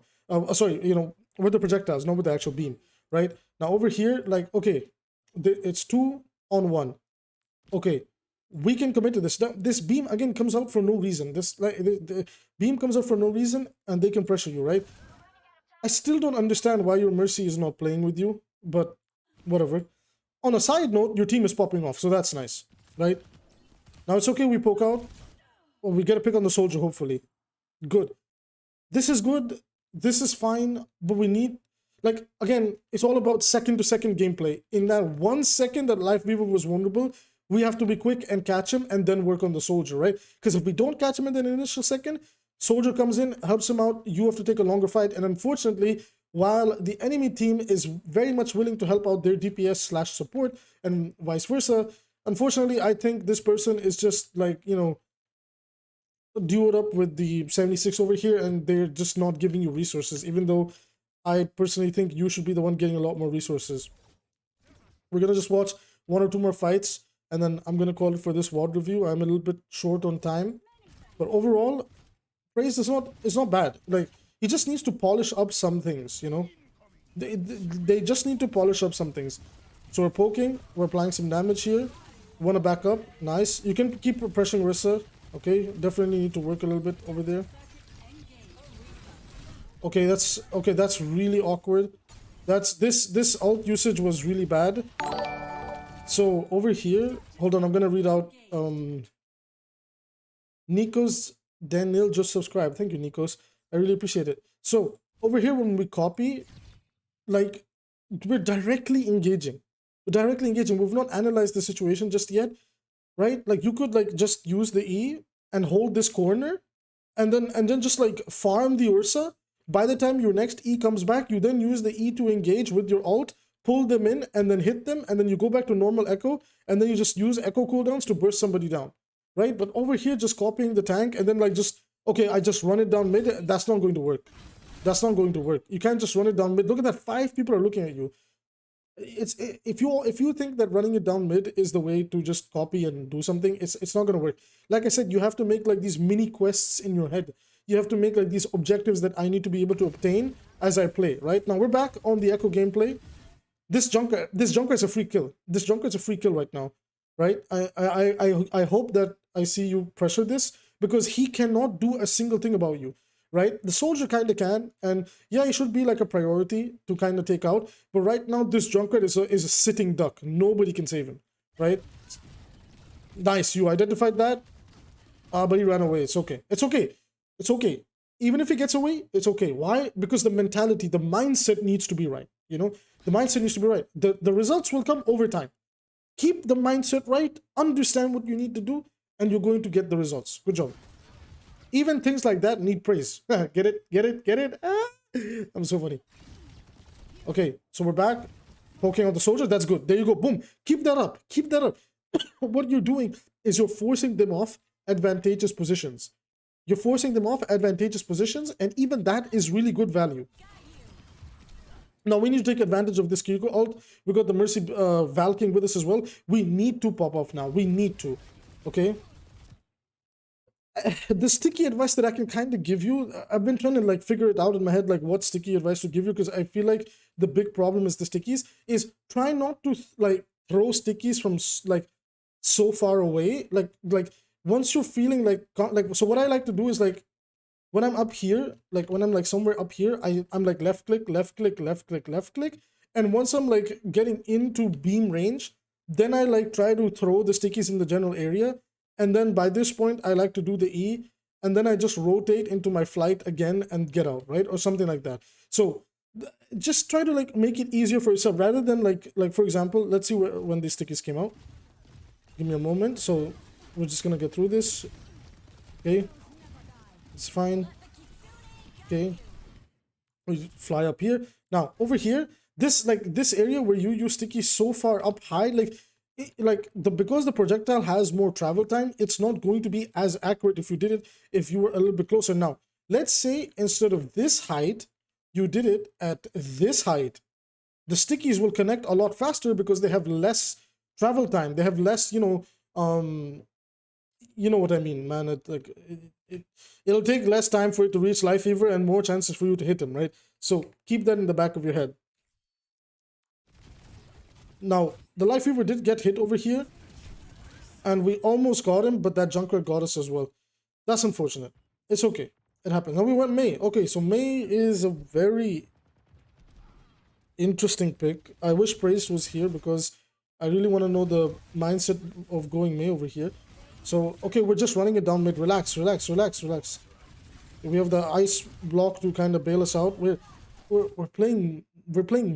Sorry, you know, with the projectiles, not with the actual beam. Right now over here, like okay, it's 2-on-1. Okay, we can commit to this. This beam again comes out for no reason. This like the beam comes out for no reason, and they can pressure you, right? I still don't understand why your Mercy is not playing with you, but whatever. On a side note, your team is popping off, so that's nice, right? Now it's okay, we poke out. Well, we get a pick on the soldier, hopefully. Good. This is good. This is fine, but we need, like, again, it's all about second-to-second gameplay. In that 1 second that Life Weaver was vulnerable, we have to be quick and catch him and then work on the soldier, right? Because if we don't catch him in the initial second, soldier comes in, helps him out, you have to take a longer fight, and unfortunately, while the enemy team is very much willing to help out their DPS/support and vice versa, unfortunately, I think this person is just like, you know, duoed up with the 76 over here, and they're just not giving you resources, even though I personally think you should be the one getting a lot more resources. We're gonna just watch 1 or 2 more fights, and then I'm gonna call it for this VOD review. I'm a little bit short on time, but overall, Praise is not bad. Like, he just needs to polish up some things, you know. They just need to polish up some things. So we're poking, we're applying some damage here. Want to back up? Nice. You can keep pressuring Rissa. Okay, definitely need to work a little bit over there. Okay, that's really awkward. That's this ult usage was really bad. So over here, hold on, I'm gonna read out Nikos Daniel just subscribed. Thank you, Nikos. I really appreciate it. So over here, when we copy, like, we're directly engaging. We've not analyzed the situation just yet, right? Like, you could like just use the E and hold this corner, and then just like farm the Ursa. By the time your next E comes back, you then use the E to engage with your ult, pull them in, and then hit them, and then you go back to normal echo, and then you just use echo cooldowns to burst somebody down. Right? But over here, just copying the tank and then like just, okay, I just run it down mid. That's not going to work. That's not going to work. You can't just run it down mid. Look at that, 5 people are looking at you. If you think that running it down mid is the way to just copy and do something, it's not going to work. Like I said, you have to make like these mini quests in your head. You have to make like these objectives that I need to be able to obtain as I play. Right now, we're back on the Echo gameplay. This Junker is a free kill. This Junker is a free kill right now. Right? I hope that I see you pressure this, because he cannot do a single thing about you. Right? The soldier kind of can, and yeah, he should be like a priority to kind of take out. But right now, this Junkrat is a sitting duck. Nobody can save him. Right? Nice, you identified that. But he ran away. It's okay. It's okay. It's okay. Even if he gets away, it's okay. Why? Because the mentality, the mindset needs to be right. You know, the mindset needs to be right. The results will come over time. Keep the mindset right, understand what you need to do, and you're going to get the results. Good job. Even things like that need praise. Get it? Get it? Get it? Ah, I'm so funny. Okay, so we're back. Poking out the soldier. That's good. There you go. Boom. Keep that up. Keep that up. What you're doing is you're forcing them off advantageous positions. You're forcing them off advantageous positions, and even that is really good value. Now we need to take advantage of this Kiriko ult. We got the Mercy Valking with us as well. We need to pop off now. We need to. Okay. The sticky advice that I can kind of give you, I've been trying to like figure it out in my head, like what sticky advice to give you, because I feel like the big problem is the stickies. Is try not to like throw stickies from like so far away. Like once you're feeling like so what I like to do is like, when I'm up here, like when I'm like somewhere up here, I'm like left click, left click, left click, left click. And once I'm like getting into beam range, then I like try to throw the stickies in the general area. And then by this point, I like to do the E, and then I just rotate into my flight again and get out, right? Or something like that. So just try to like make it easier for yourself, rather than like for example, let's see when these stickies came out. Give me a moment. So we're just gonna get through this. Okay. It's fine. Okay. We fly up here. Now over here, this area where you use sticky so far up high, because the projectile has more travel time, it's not going to be as accurate if you were a little bit closer. Now, let's say instead of this height, you did it at this height. The stickies will connect a lot faster because they have less travel time. They have less, you know what I mean, man. It'll take less time for it to reach Life Fever and more chances for you to hit him, right? So keep that in the back of your head. Now, the Life Fever did get hit over here, and we almost got him, but that Junker got us as well. That's unfortunate. It's okay. It happens. Now we went Mei. Okay, so Mei is a very interesting pick. I wish Praise was here because I really want to know the mindset of going Mei over here. So, okay, we're just running it down mid. Relax, relax, relax, relax. We have the ice block to kind of bail us out. We're playing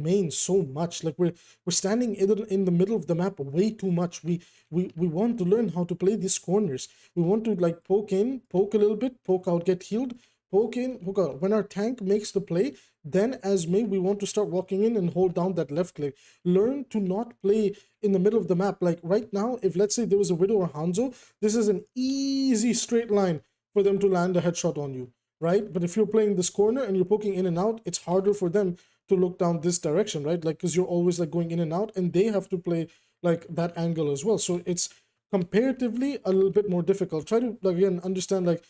main so much. Like we're standing in the middle of the map way too much. We want to learn how to play these corners. We want to like poke in, poke a little bit, poke out, get healed, poke in, poke out. When our tank makes the play, then as Mei, we want to start walking in and hold down that left click. Learn to not play in the middle of the map. Like right now, if let's say there was a Widow or Hanzo, this is an easy straight line for them to land a headshot on you, right? But if you're playing this corner and you're poking in and out, it's harder for them to look down this direction, right? Like, because you're always like going in and out, and they have to play like that angle as well. So it's comparatively a little bit more difficult. Try to like again understand like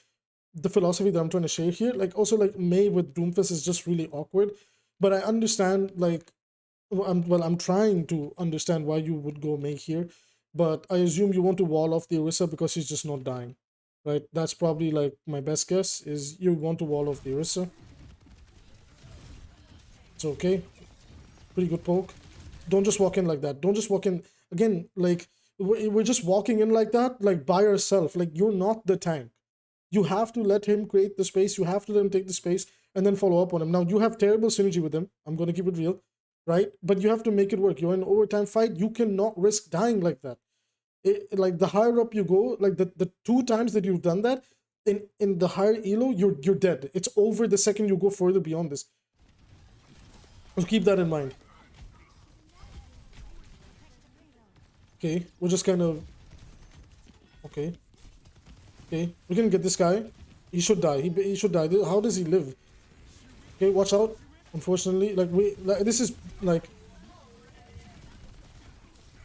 the philosophy that I'm trying to share here. Like also like Mei with Doomfist is just really awkward, but I understand like I'm trying to understand why you would go Mei here, but I assume you want to wall off the Orisa because she's just not dying, right? That's probably like my best guess is you want to wall off the Orisa. It's okay. Pretty good poke. Don't just walk in like that. Don't just walk in again. Like we're just walking in like that, like by yourself. Like you're not the tank. You have to let him create the space. You have to let him take the space and then follow up on him. Now you have terrible synergy with him. I'm going to keep it real, right? But you have to make it work. You're in an overtime fight. You cannot risk dying like that. Like the higher up you go, like the 2 times that you've done that, in the higher elo, you're dead. It's over the second you go further beyond this. So keep that in mind. Okay, we're just kind of... Okay. Okay, we can get this guy. He should die. He should die. How does he live? Okay, watch out. Unfortunately, this is like...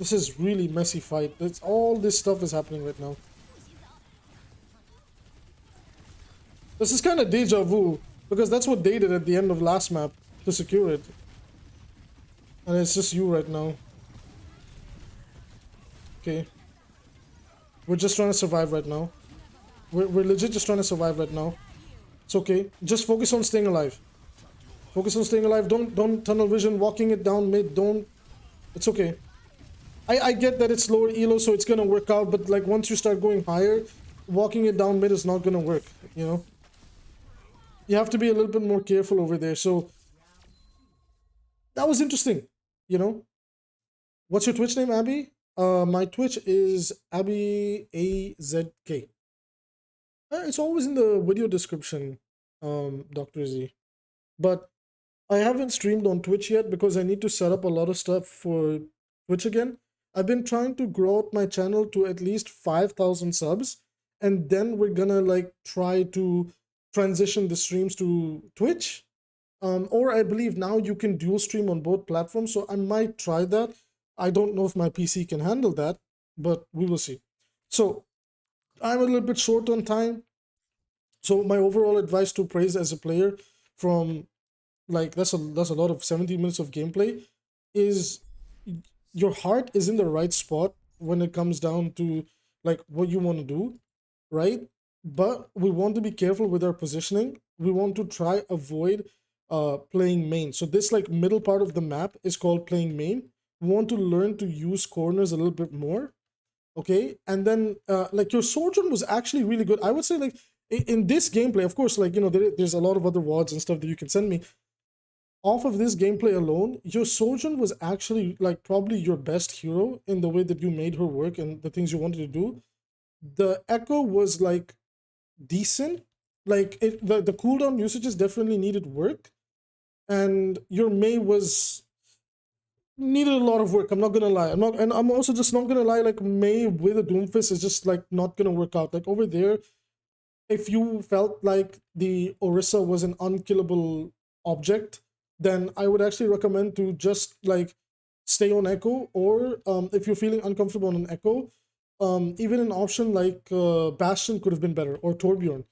This is really messy fight. That's all this stuff is happening right now. This is kind of deja vu, because that's what they did at the end of last map to secure it. And it's just you right now. Okay. We're just trying to survive right now. We're legit just trying to survive right now. It's okay. Just focus on staying alive. Focus on staying alive. Don't tunnel vision, walking it down mid. Don't... It's okay. I get that it's lower elo, so it's gonna work out, but like once you start going higher, walking it down mid is not gonna work, you know? You have to be a little bit more careful over there, so... That was interesting, you know? What's your Twitch name, Abby? My Twitch is Abby AZK. It's always in the video description, Dr. Z. But I haven't streamed on Twitch yet because I need to set up a lot of stuff for Twitch again. I've been trying to grow out my channel to at least 5,000 subs, and then we're gonna like try to transition the streams to Twitch. Or I believe now you can dual stream on both platforms, so I might try that. I don't know if my PC can handle that, but we will see. So I'm a little bit short on time. So my overall advice to Praise as a player from like that's a lot of 70 minutes of gameplay is your heart is in the right spot when it comes down to like what you want to do, right? But we want to be careful with our positioning. We want to try avoid playing main. So this like middle part of the map is called playing main. We want to learn to use corners a little bit more, okay? And then like your Sojourn was actually really good. I would say like in this gameplay, of course, like, you know, there's a lot of other VODs and stuff that you can send me. Off of this gameplay alone, your Sojourn was actually like probably your best hero in the way that you made her work and the things you wanted to do. The Echo was like decent. Like the cooldown usages definitely needed work. And your Mei was needed a lot of work. I'm not gonna lie. I'm also just not gonna lie, like Mei with a Doomfist is just like not gonna work out. Like over there, if you felt like the Orisa was an unkillable object, then I would actually recommend to just like stay on Echo, or if you're feeling uncomfortable on an Echo, even an option like Bastion could have been better, or Torbjorn,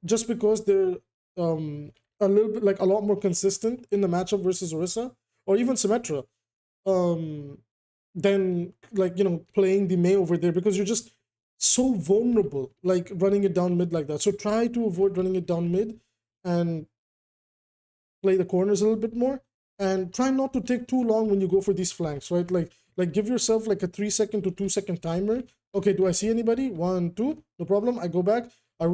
just because they're a little bit like a lot more consistent in the matchup versus Orisa, or even Symmetra, um, than like playing the Mei over there, because you're just so vulnerable like running it down mid like that. So try to avoid running it down mid and play the corners a little bit more, and try not to take too long when you go for these flanks, right? Like give yourself like a 3 second to 2 second timer. Okay, do I see anybody? 1 2, no problem, I go back.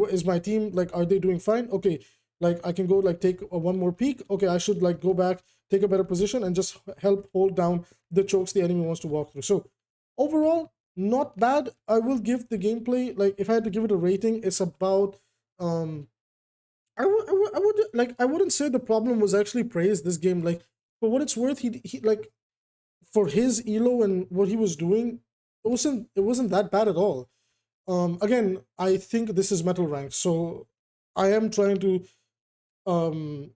Is my team like, are they doing fine? Okay, like I can go like take one more peek. Okay, I should like go back, take a better position, and just help hold down the chokes the enemy wants to walk through. So overall, not bad. I will give the gameplay, like if I had to give it a rating, it's about I would like, I wouldn't say the problem was actually praise this game. Like for what it's worth, he like, for his elo and what he was doing, it wasn't that bad at all. Again, I think this is metal rank, so I am trying to um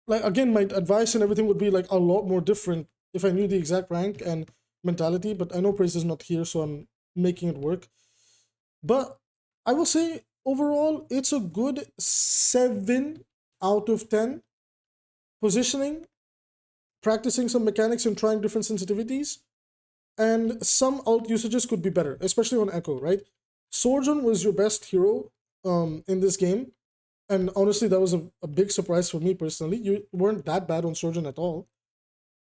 like, again, my advice and everything would be like a lot more different if I knew the exact rank and mentality, but I know praise is not here, so I'm making it work. But I will say overall, it's a good 7 out of 10. Positioning, practicing some mechanics and trying different sensitivities, and some alt usages could be better, especially on Echo, right? Sojourn was your best hero in this game, and honestly, that was a big surprise for me personally. You weren't that bad on Sojourn at all,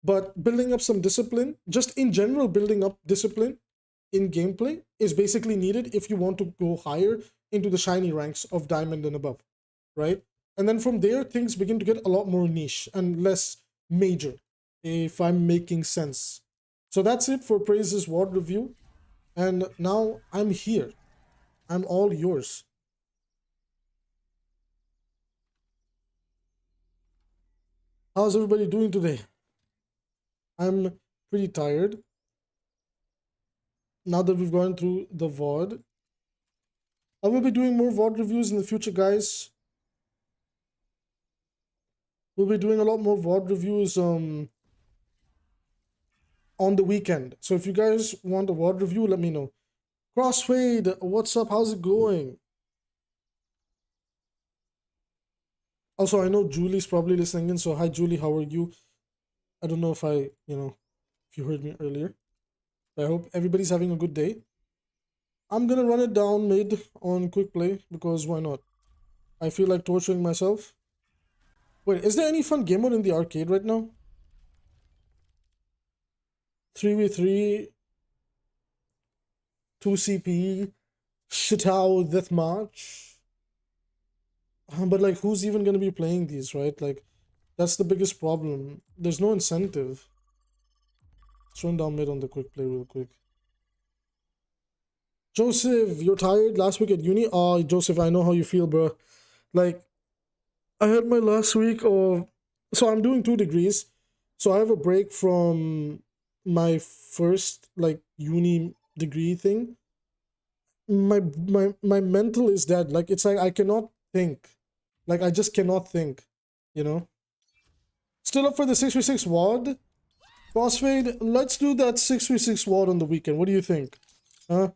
but building up some discipline, just in general, building up discipline in gameplay is basically needed if you want to go higher into the shiny ranks of diamond and above, right? And then from there, things begin to get a lot more niche and less major, if I'm making sense. So that's it for Praise's VOD review. And now I'm here. I'm all yours. How's everybody doing today? I'm pretty tired. Now that we've gone through the VOD, I will be doing more VOD reviews in the future, guys. We'll be doing a lot more VOD reviews on the weekend. So if you guys want a VOD review, let me know. Crossfade, what's up? How's it going? Also, I know Julie's probably listening in, so hi Julie, how are you? I don't know if if you heard me earlier. I hope everybody's having a good day. I'm gonna run it down mid on quick play, because why not? I feel like torturing myself. Wait, is there any fun game mode in the arcade right now? 3v3, 2 CP, shitao deathmatch. But like, who's even gonna be playing these, right? Like, that's the biggest problem. There's no incentive. Let's run down mid on the quick play real quick. Joseph, you're tired last week at uni? Oh, Joseph, I know how you feel, bro. Like, I had my last week of... So I'm doing 2 degrees. So I have a break from my first, like, uni degree thing. My mental is dead. Like, it's like I cannot think. Like, I just cannot think, you know? Still up for the 6v6 WOD? Crossfade, let's do that 6v6 WOD on the weekend. What do you think? Huh?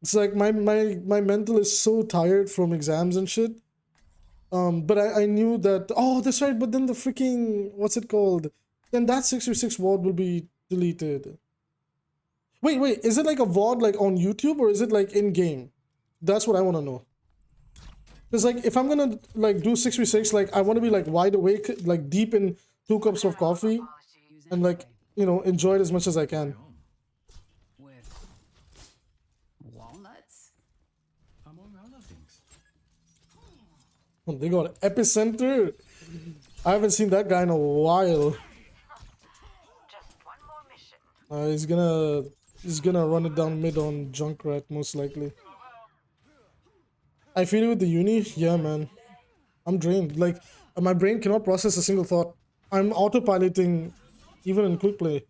It's like my mental is so tired from exams and shit. But I knew that, oh, that's right, but then the freaking, what's it called? Then that 6v6 VOD will be deleted. Wait, is it like a VOD like on YouTube, or is it like in-game? That's what I want to know. Because like, if I'm gonna like do 6v6, like I want to be like wide awake, like deep in 2 cups of coffee, and like, enjoy it as much as I can. They got Epicenter. I haven't seen that guy in a while. He's gonna run it down mid on Junkrat most likely. I feel it with the uni. Yeah, man. I'm drained. Like, my brain cannot process a single thought. I'm autopiloting even in quick play.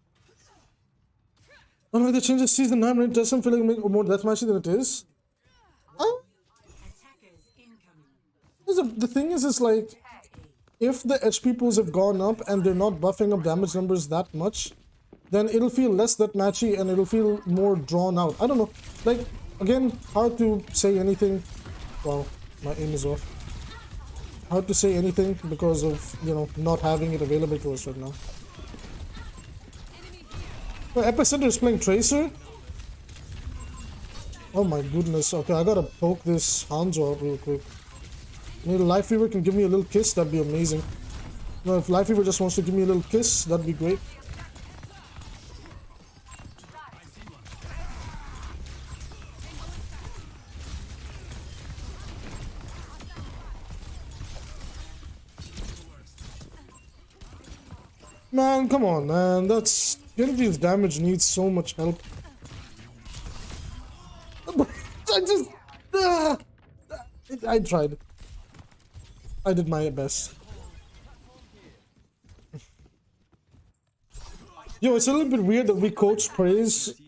Oh no, they changed the season 9, it doesn't feel like more deathmatchy than it is. The thing is like, if the HP pools have gone up and they're not buffing up damage numbers that much, then it'll feel less that matchy and it'll feel more drawn out. I don't know. Like, again, hard to say anything. Wow, my aim is off. Hard to say anything because of, you know, not having it available to us right now. The Epicenter is playing Tracer. Oh my goodness. Okay, I gotta poke this Hanzo out real quick. Maybe Life Fever can give me a little kiss, that'd be amazing. No, if Life Fever just wants to give me a little kiss, that'd be great. Man, come on, man. That's... Genji's damage needs so much help. I just... I tried. I did my best. Yo, it's a little bit weird that we coach Praise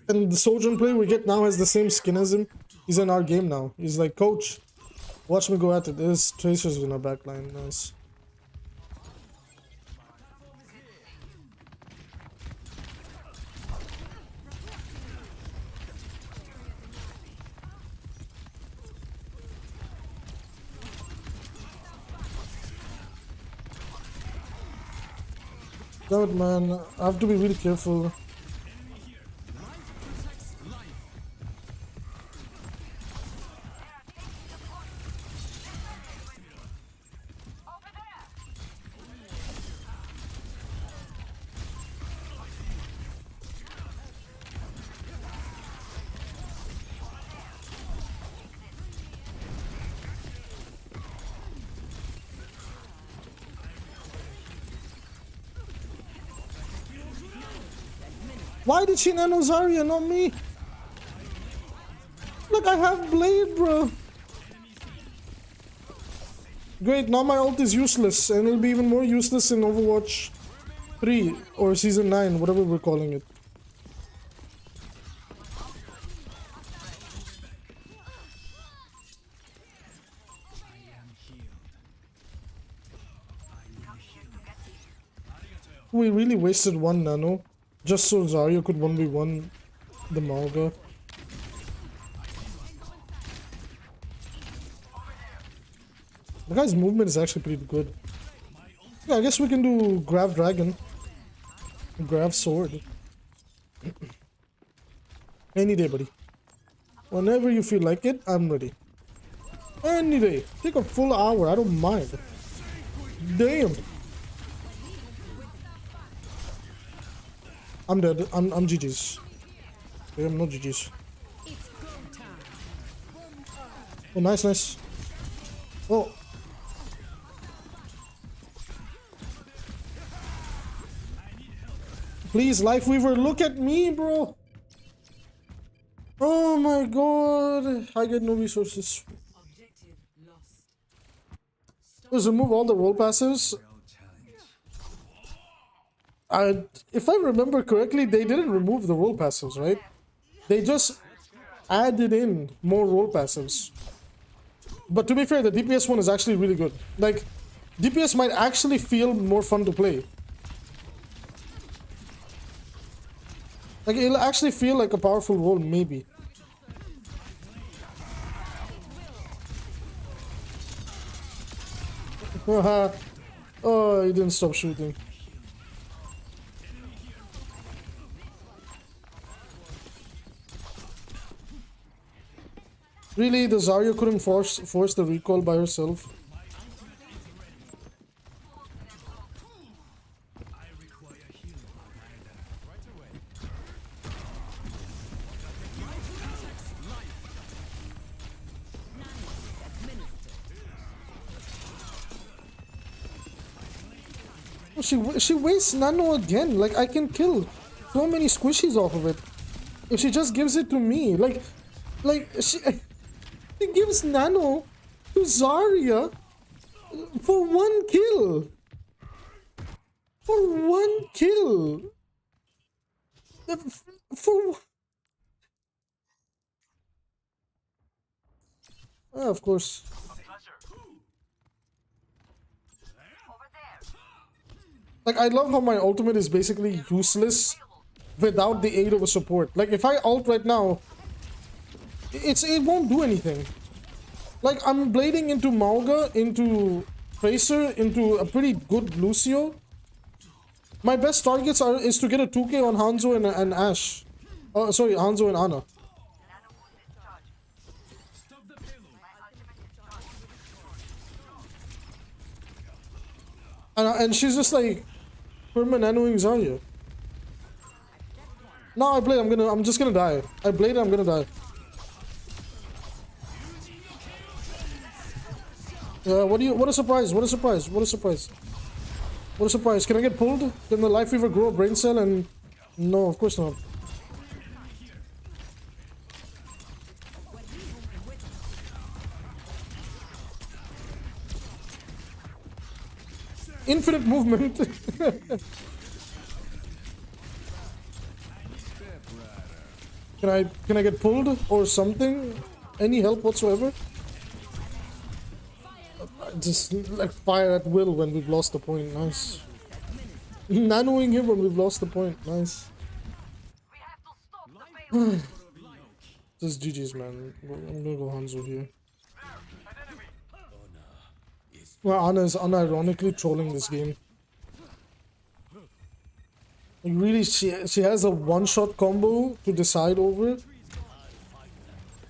and the Sojourn player we get now has the same skin as him. He's in our game now. He's like, Coach, watch me go at it. There's Tracers in our backline. Nice. Damn it, man. I have to be really careful. Why did she nano Zarya, not me? Look, I have Blade, bro. Great, now my ult is useless, and it'll be even more useless in Overwatch 3 or Season 9, whatever we're calling it. We really wasted one nano. Just so Zarya could 1v1 the Malga. The guy's movement is actually pretty good. Yeah, I guess we can do Grav Dragon. Grav Sword. Any day, buddy. Whenever you feel like it, I'm ready. Any day. Take a full hour, I don't mind. Damn. I'm dead. I'm GG's. I'm not GG's. Oh, nice, nice. Oh. Please, Life Weaver, look at me, bro. Oh my god. I get no resources. Let's remove all the role passives. If I remember correctly, they didn't remove the role passives, right? They just added in more role passives. But to be fair, the DPS one is actually really good. Like, DPS might actually feel more fun to play. Like, it'll actually feel like a powerful role, maybe. Oh, he didn't stop shooting. Really, the Zarya couldn't force the recall by herself. She wastes nano again. Like, I can kill so many squishies off of it if she just gives it to me. Like she gives nano to Zarya for one kill. For one kill. For of course. Like, I love how my ultimate is basically useless without the aid of a support. Like, if I ult right now, it won't do anything. Like, I'm blading into Mauga, into Tracer, into a pretty good Lucio. My best targets is to get a 2k on Hanzo and Ashe. Sorry, Hanzo and Ana. And she's just like perma-nanoing Zarya. No, I blade. I'm just gonna die. I blade. I'm gonna die. What a surprise! What a surprise! What a surprise! What a surprise! Can I get pulled? Can the Life Weaver grow a brain cell? And no, of course not. Infinite movement. Can I get pulled or something? Any help whatsoever? Just like fire at will when we've lost the point. Nice. Nanoing him when we've lost the point. Nice. Just GG's, man. I'm gonna go Hanzo here. Well, Ana is unironically trolling this game. Like, really, she has a one-shot combo to decide over.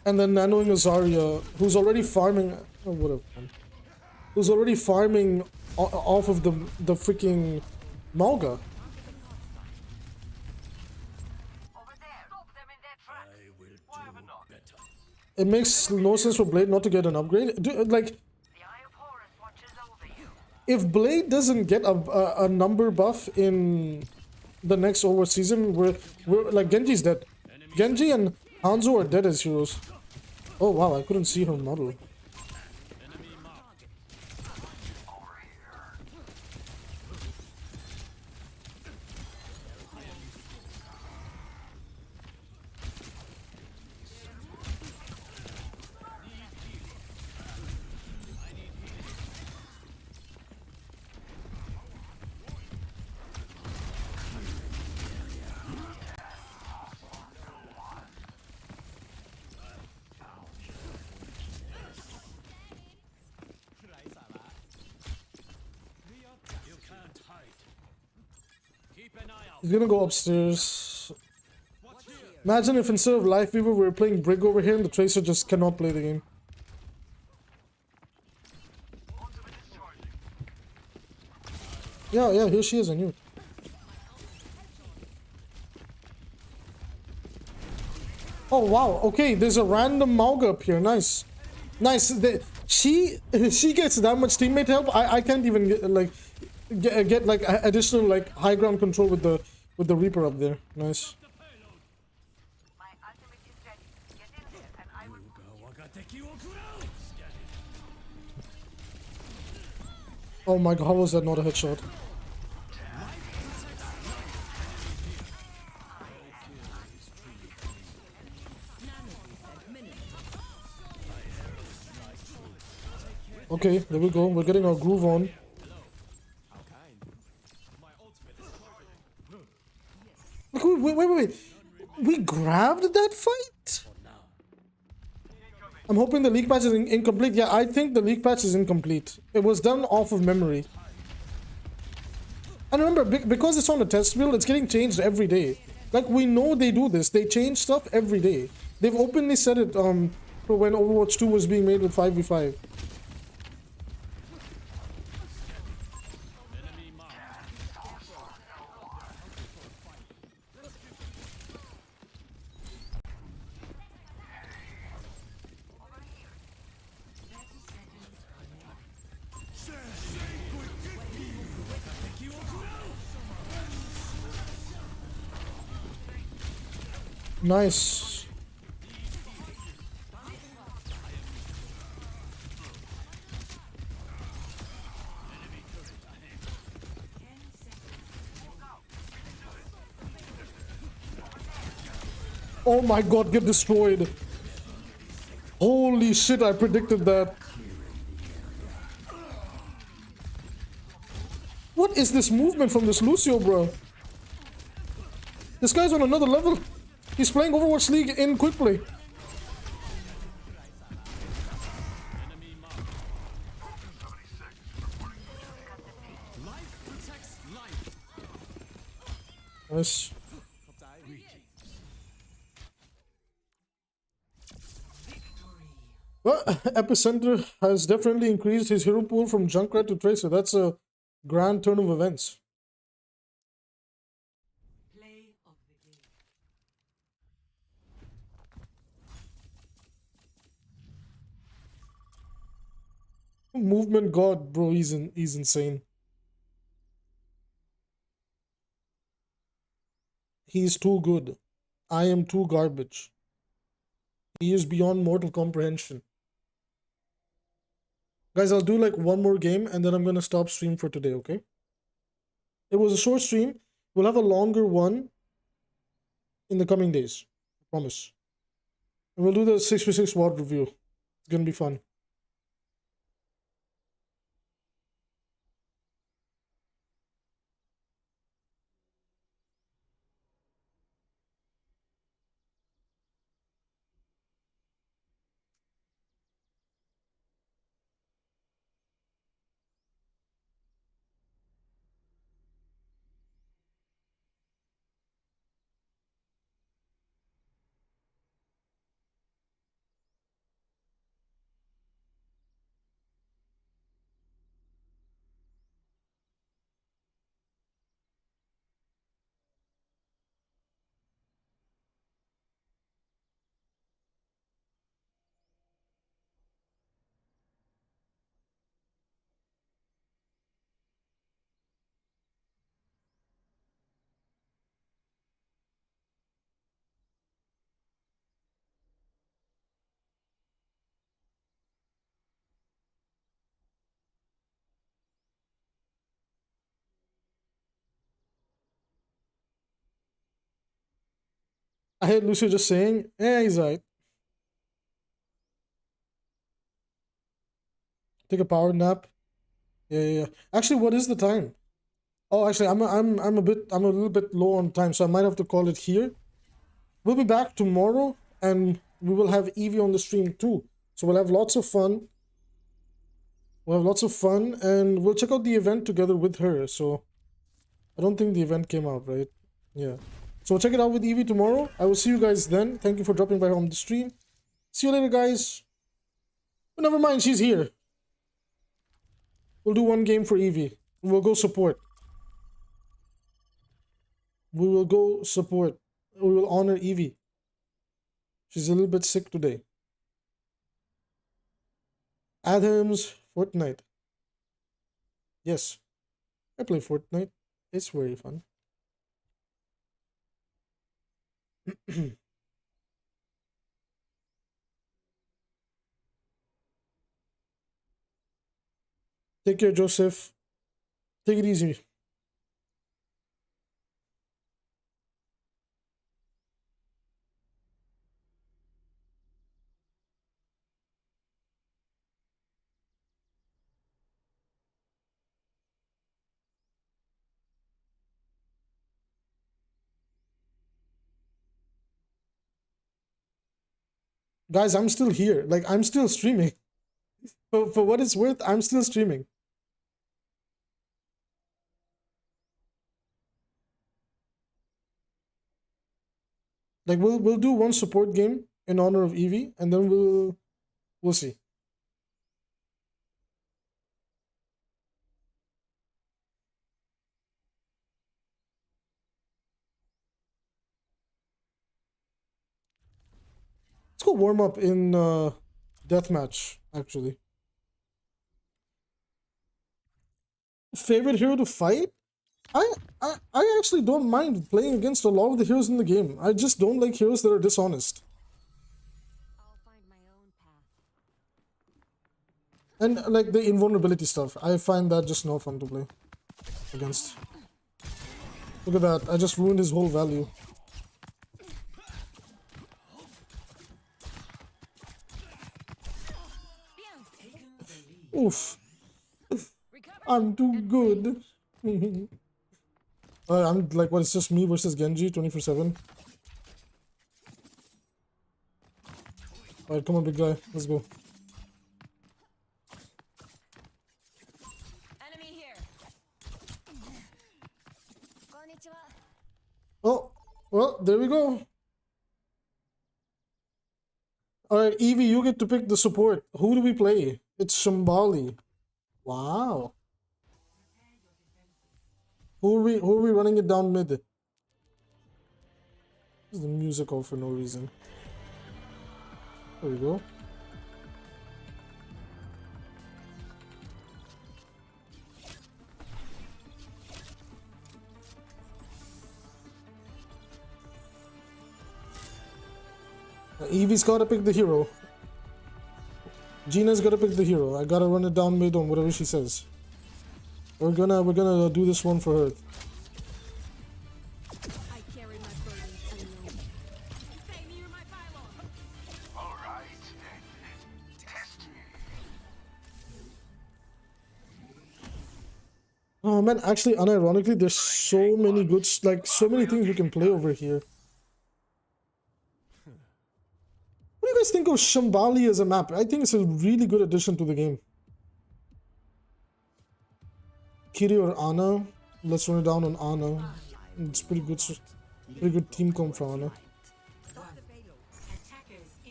And then nanoing a Zarya, who's already farming... Oh, whatever. Who's already farming off of the freaking Mauga. It makes no sense for Blade not to get an upgrade. Like, if Blade doesn't get a number buff in the next Overwatch season, we're like, Genji's dead. Genji and Hanzo are dead as heroes. Oh wow, I couldn't see her model. He's gonna go upstairs. Imagine if instead of Life Weaver we were playing Brig over here and the Tracer just cannot play the game. Yeah, here she is, I knew it. Oh wow, okay, there's a random Mauga up here, nice. Nice, she gets that much teammate help, I can't even get like additional like high ground control with the Reaper up there. Nice. Oh my god, how was that not a headshot? Okay, there we go. We're getting our groove on. Wait. We grabbed that fight? I'm hoping the league patch is incomplete. Yeah, I think the league patch is incomplete. It was done off of memory. And remember, because it's on a test build, it's getting changed every day. Like, we know they do this. They change stuff every day. They've openly said it for when Overwatch 2 was being made with 5v5. Nice. Oh my god, get destroyed. Holy shit, I predicted that. What is this movement from this Lucio, bro? This guy's on another level. He's playing Overwatch League in quick play. Nice. Well, Epicenter has definitely increased his hero pool from Junkrat to Tracer. That's a grand turn of events. Movement god, bro, he's insane. He's too good. I am too garbage. He is beyond mortal comprehension. Guys, I'll do like one more game and then I'm gonna stop stream for today, okay? It was a short stream. We'll have a longer one in the coming days. I promise. And we'll do the 6v6 VOD review. It's gonna be fun. I heard Lucio just saying, he's right. Take a power nap. Yeah. Actually, what is the time? Oh, actually, I'm a little bit low on time, so I might have to call it here. We'll be back tomorrow, and we will have Evie on the stream too. So we'll have lots of fun. And we'll check out the event together with her. So I don't think the event came out, right? Yeah. So we'll check it out with Evie tomorrow. I will see you guys then. Thank you for dropping by on the stream. See you later, guys. But never mind, she's here. We'll do one game for Evie. We'll go support. We will go support. We will honor Evie. She's a little bit sick today. Adams, Fortnite. Yes. I play Fortnite. It's very fun. Take care, Joseph. Take it easy. Guys, I'm still here. Like, I'm still streaming. For what it's worth, I'm still streaming. Like, we'll do one support game in honor of Evie, and then we'll see. Let's go warm up in deathmatch, actually. Favorite hero to fight? I actually don't mind playing against a lot of the heroes in the game. I just don't like heroes that are dishonest. And like the invulnerability stuff, I find that just no fun to play against. Look at that, I just ruined his whole value. Oof. I'm too good. I'm like, what? It's just me versus Genji 24/7. Alright, come on, big guy. Let's go. Enemy here. Oh, well, there we go. Alright, Evie, you get to pick the support. Who do we play? It's Shambali. Wow. Who are we running it down mid? This is the music off for no reason. There we go. Evie's gotta pick the hero. Gina's gotta pick the hero. I gotta run it down mid on whatever she says. We're gonna do this one for her. I carry my burdens alone. Stay near my pylon. All right, test me. Oh man, actually, unironically, there's so many good, like, so many things we can play over here. What do you guys think of Shambali as a map? I think it's a really good addition to the game. Kiri or Ana? Let's run it down on Ana. It's pretty good team comp for Ana.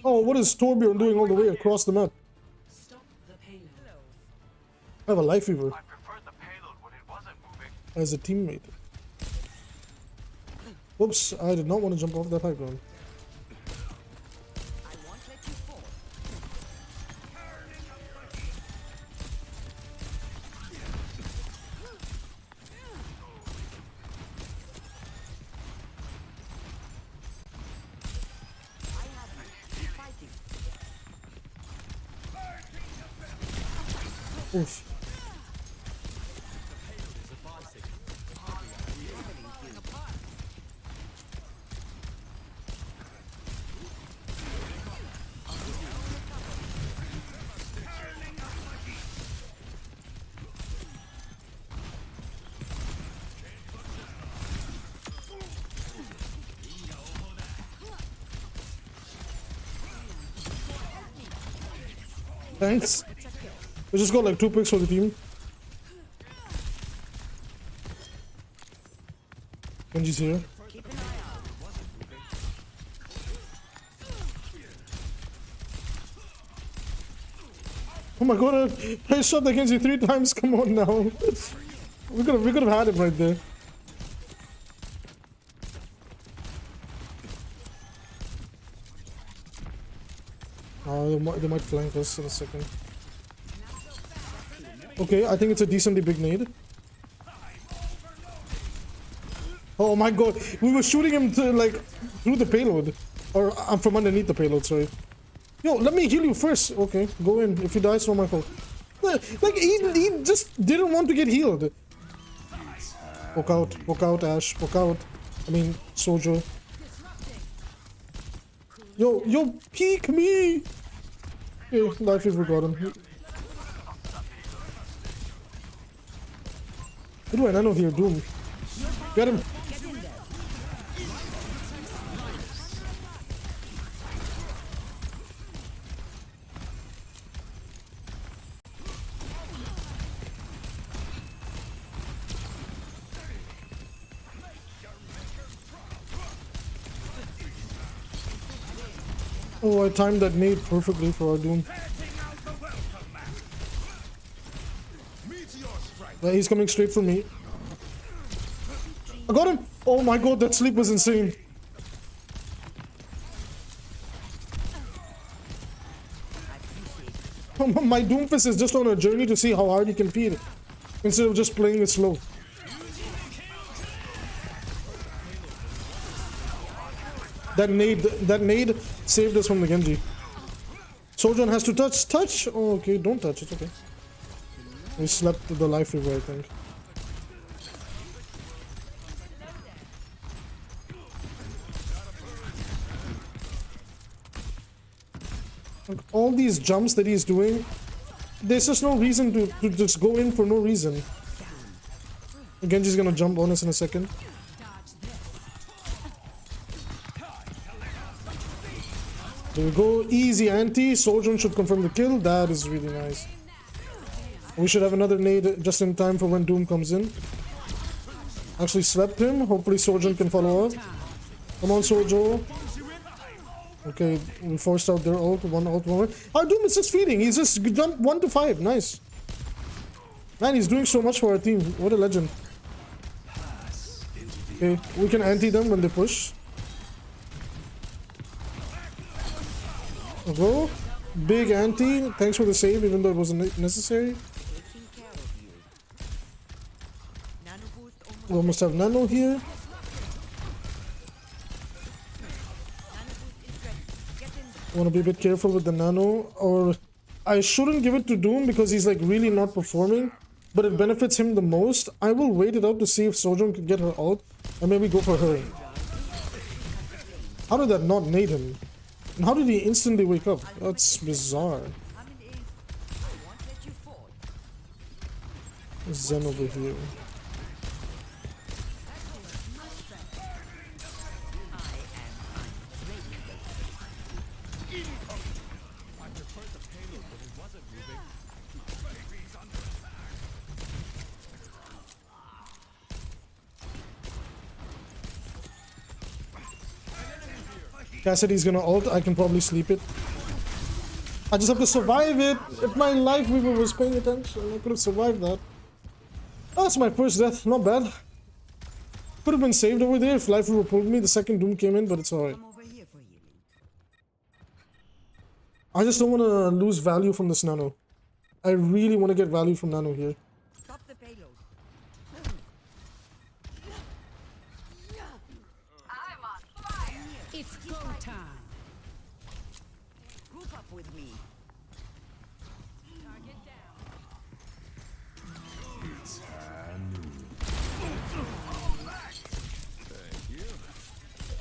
Oh, what is Torbjorn doing all the way across the map? I have a life fever I preferred the payload when it wasn't moving. as a teammate. Whoops, I did not want to jump off that high ground. I won't let you fall. I have you fighting. Oof. Thanks. We just got like 2 picks for the team. Genji's here. Oh my god, I shot the Genji 3 times, come on now. we could have had him right there. Oh, they might flank us in a second. Okay, I think it's a decently big nade. Oh my god, we were shooting him to, like, through the payload. Or from underneath the payload, sorry. Yo, let me heal you first. Okay, go in. If you die, it's not my fault. Like, he just didn't want to get healed. Poke out, Ash. Poke out. I mean, Soldier. Yo, peek me! Okay, life fever got him. What do I know here? Doom. Get him! Oh, I timed that nade perfectly for our Doom. Yeah, he's coming straight for me. I got him! Oh my god, that sleep was insane. My Doomfist is just on a journey to see how hard he can feed instead of just playing it slow. That nade saved us from the Genji. Sojourn has to touch. Oh, okay, don't touch it. Okay. We slept the life river, I think. Like, all these jumps that he's doing, there's just no reason to just go in for no reason. Genji's gonna jump on us in a second. There we go. Easy anti. Sojourn should confirm the kill. That is really nice. We should have another nade just in time for when Doom comes in. Actually slept him. Hopefully Sojourn can follow up. Come on, Sojo. Okay, we forced out their ult. One ult moment. Our Doom is just feeding. He's just jumped 1 to 5. Nice. Man, he's doing so much for our team. What a legend. Okay, we can anti them when they push. Go. Big anti. Thanks for the save, even though it wasn't necessary. We almost have Nano here. Want to be a bit careful with the Nano, or I shouldn't give it to Doom because he's like really not performing, but it benefits him the most. I will wait it out to see if Sojourn can get her ult and maybe go for her. How did that not nade him? And how did he instantly wake up? That's bizarre. Zen over here. Cassidy's gonna ult. I can probably sleep it. I just have to survive it. If my life weaver was paying attention, I could have survived that. Oh, that's my first death. Not bad. Could have been saved over there if life weaver pulled me. The second Doom came in, but it's alright. I just don't want to lose value from this Nano. I really want to get value from Nano here. Stop the payload. I'm on fire. It's go time. Group up with me. Target down.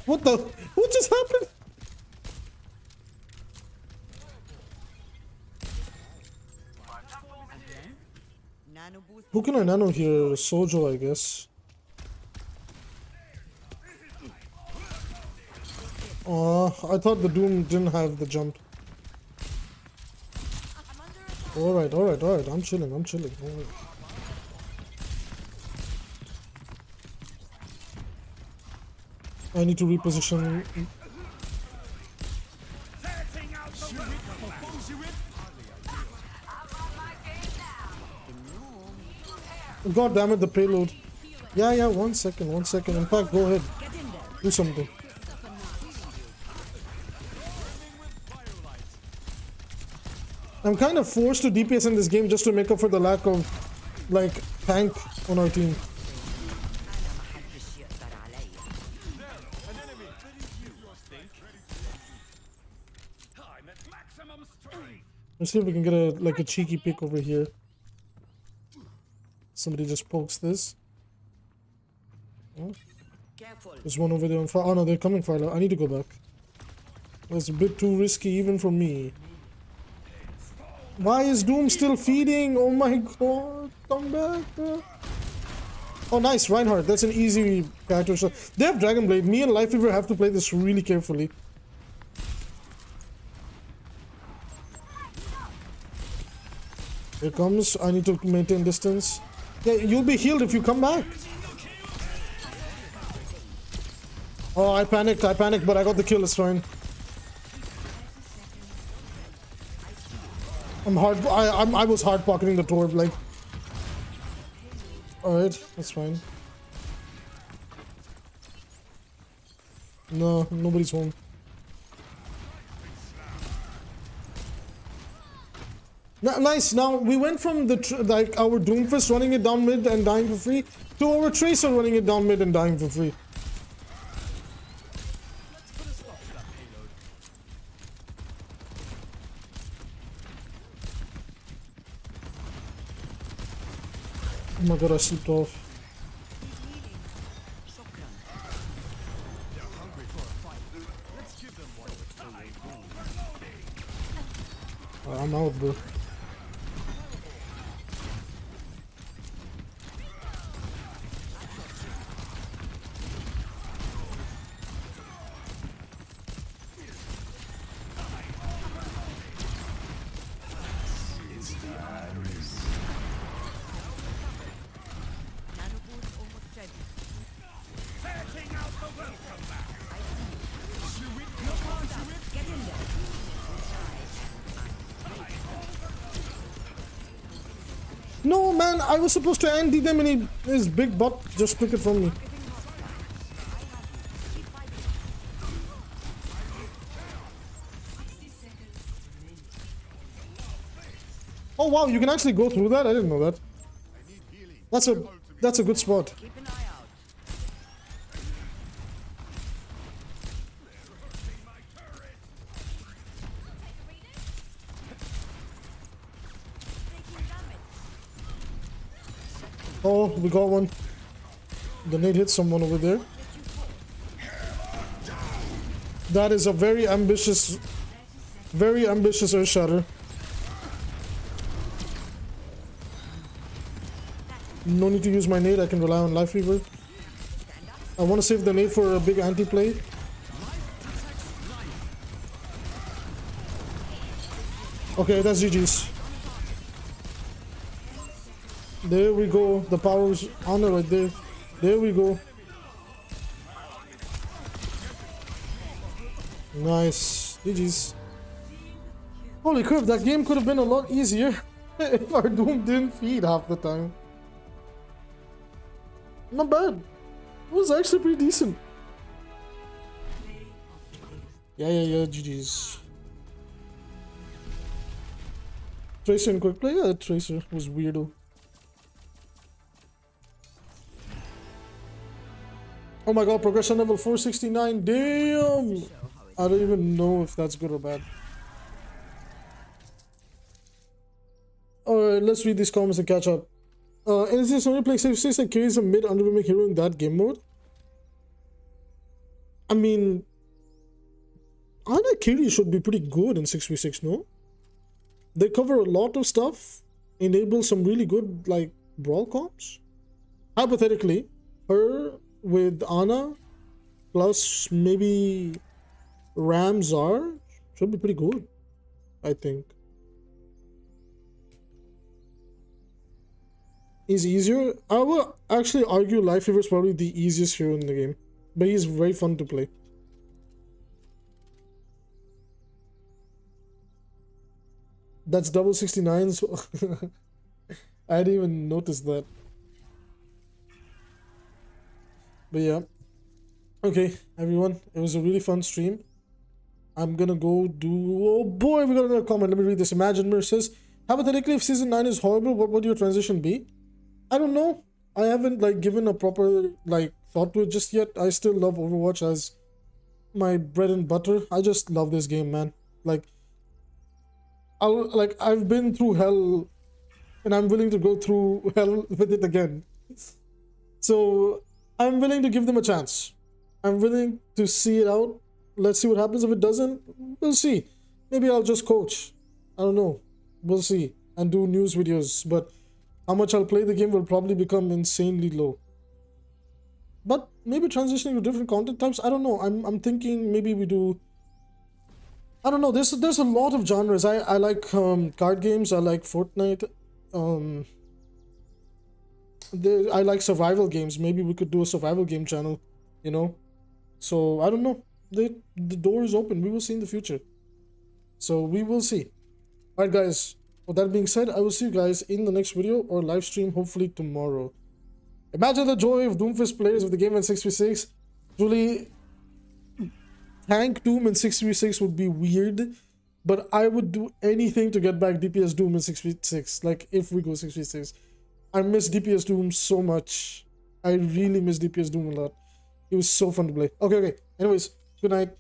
What the? What just happened? Nano boost. Who can I Nano here? Sojo, I guess. I thought the Doom didn't have the jump. Alright. I'm chilling. Alright. I need to reposition. God damn it, the payload. Yeah, 1 second. In fact, go ahead. Do something. I'm kind of forced to DPS in this game just to make up for the lack of, like, tank on our team. Let's see if we can get a cheeky pick over here. Somebody just pokes this. Oh. There's one over there on fire. Oh no, they're coming fire. I need to go back. That's a bit too risky even for me. Why is Doom still feeding? Oh my god. Come back. Oh nice, Reinhardt. That's an easy character shot. They have Dragon Blade. Me and Lifeweaver have to play this really carefully. Here comes. I need to maintain distance. Yeah, you'll be healed if you come back. Oh, I panicked, but I got the kill. It's fine. I was hard pocketing the torb, like. Alright, that's fine. No, nobody's home. Nice. Now we went from the like our Doomfist running it down mid and dying for free to our Tracer running it down mid and dying for free. Oh my god, I slipped off. I'm out, bro. man, I was supposed to anti them and his big butt just took it from me. Oh wow, you can actually go through that? I didn't know that. That's a good spot. Keep an eye out. Taking damage. Oh, we got one. The nade hit someone over there. That is a very ambitious Earth Shatter. No need to use my nade, I can rely on Life Weaver. I want to save the nade for a big anti-play. Okay, that's GG's. There we go. The power's on it right there. There we go. Nice. GG's. Holy crap, that game could have been a lot easier if our Doom didn't feed half the time. Not bad. It was actually pretty decent. Yeah, GG's. Tracer in quick play? Yeah, Tracer was weirdo. Oh my god, progression level 469. Damn! I don't even know if that's good or bad. Alright, let's read these comments and catch up. Is this only playing 6v6 that carries a mid underwhelming hero in that game mode? I mean, Ana Kiri should be pretty good in 6v6, no? They cover a lot of stuff, enable some really good, like, brawl comps. Hypothetically, her with Ana plus maybe Ram Zar should be pretty good, I think. Is easier? I will actually argue Life Weaver is probably the easiest hero in the game, but he's very fun to play. That's double 69, so I didn't even notice that. But yeah. Okay, everyone, it was a really fun stream. I'm gonna go do... Oh boy, we got another comment. Let me read this. Imagine Mir says, hypothetically, if season 9 is horrible, what would your transition be? I don't know. I haven't like given a proper like thought to it just yet. I still love Overwatch as my bread and butter. I just love this game, man. I've been through hell and I'm willing to go through hell with it again. So I'm willing to give them a chance. I'm willing to see it out. Let's see what happens. If it doesn't, we'll see. Maybe I'll just coach. I don't know. We'll see. And do news videos. But how much I'll play the game will probably become insanely low. But maybe transitioning to different content types. I don't know. I'm thinking maybe we do... I don't know. There's a lot of genres. I like card games. I like Fortnite. I like survival games. Maybe we could do a survival game channel. You know? So, I don't know. The door is open. We will see in the future. So, we will see. Alright, guys. With that being said, I will see you guys in the next video or live stream, hopefully tomorrow. Imagine the joy of Doomfist players if the game went 6v6. Truly, tank Doom in 6v6 would be weird, but I would do anything to get back DPS Doom in 6v6. Like, if we go 6v6. I miss DPS Doom so much. I really miss DPS Doom a lot. It was so fun to play. Okay. Anyways, good night.